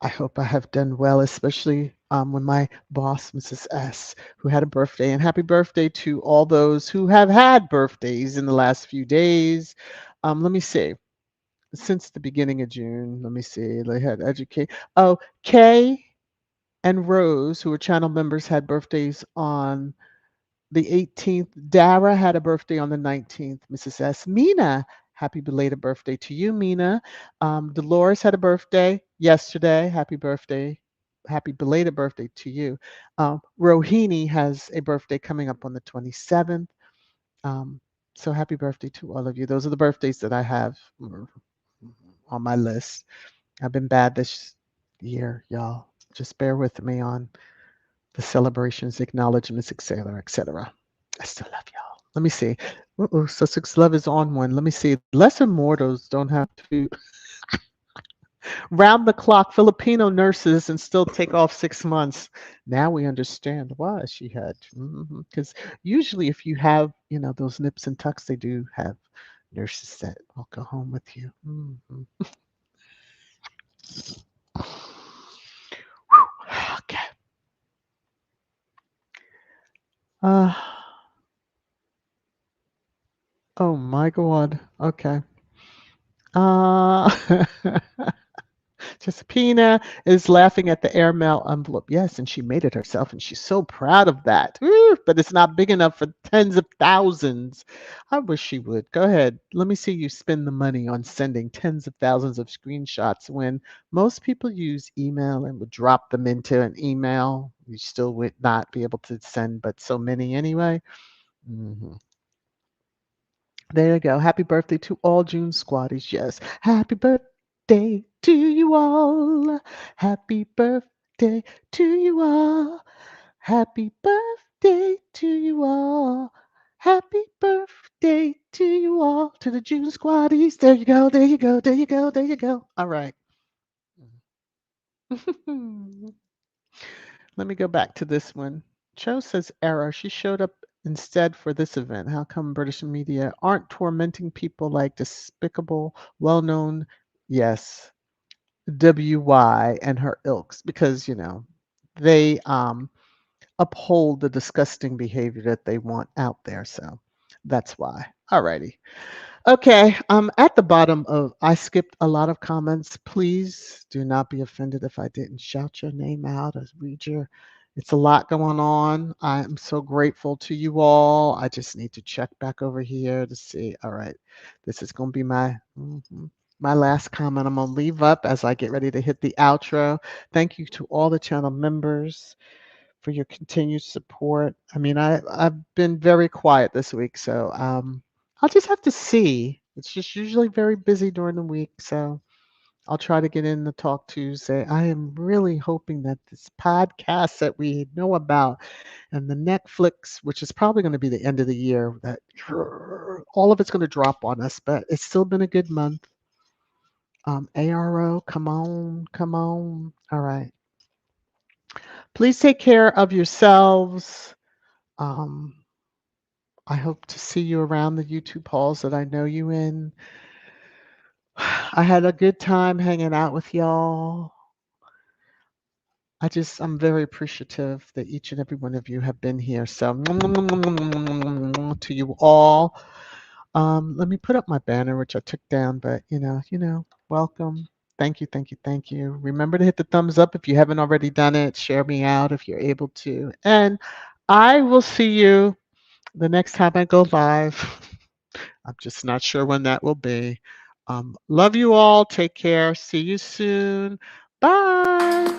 I hope I have done well, especially when my boss, Mrs. S, who had a birthday, and happy birthday to all those who have had birthdays in the last few days. Let me see. Since the beginning of June, let me see. They had educate. Oh, Kay and Rose, who are channel members, had birthdays on the 18th. Dara had a birthday on the 19th. Mrs. S. Mina, happy belated birthday to you, Mina. Dolores had a birthday yesterday. Happy birthday. Happy belated birthday to you. Rohini has a birthday coming up on the 27th. Um, so happy birthday to all of you. Those are the birthdays that I have on my list. I've been bad this year, y'all. Just bear with me on the celebrations, acknowledgments, etc., etc. I still love y'all. Let me see. Uh-oh, Sussex Love is on one. Let me see. Lesser mortals don't have to round the clock Filipino nurses and still take off 6 months. Now we understand why she had. Because usually, if you have, those nips and tucks, they do have nurses that will go home with you. Okay. Uh, oh my God. Okay. Uh, Josephina is laughing at the airmail envelope. Yes, and she made it herself, and she's so proud of that. Woo, but it's not big enough for tens of thousands. I wish she would. Go ahead. Let me see you spend the money on sending tens of thousands of screenshots when most people use email and would drop them into an email. You still would not be able to send, but so many anyway. Mhm. There you go. Happy birthday to all June squaddies. Yes. Happy birthday to you all. Happy birthday to you all. Happy birthday to you all. Happy birthday to you all. To the June squaddies. There you go. There you go. There you go. There you go. All right. Let me go back to this one. Cho says error. She showed up instead for this event. How come British media aren't tormenting people like despicable, well known, yes, WY and her ilks? Because, they uphold the disgusting behavior that they want out there. So that's why. Alrighty. Okay, at the bottom of, I skipped a lot of comments. Please do not be offended if I didn't shout your name out or read your. It's a lot going on. I am so grateful to you all. I just need to check back over here to see. All right, this is going to be my last comment. I'm going to leave up as I get ready to hit the outro. Thank you to all the channel members for your continued support. I mean, I've been very quiet this week, so I'll just have to see. It's just usually very busy during the week, so I'll try to get in the Talk Tuesday. I am really hoping that this podcast that we know about and the Netflix, which is probably going to be the end of the year, that all of it's going to drop on us, but it's still been a good month. ARO, come on, come on. All right. Please take care of yourselves. Um, I hope to see you around the YouTube halls that I know you in. I had a good time hanging out with y'all. I'm very appreciative that each and every one of you have been here. So, to you all. Let me put up my banner, which I took down, but welcome. Thank you, thank you, thank you. Remember to hit the thumbs up if you haven't already done it. Share me out if you're able to. And I will see you the next time I go live. I'm just not sure when that will be. Love you all. Take care. See you soon. Bye.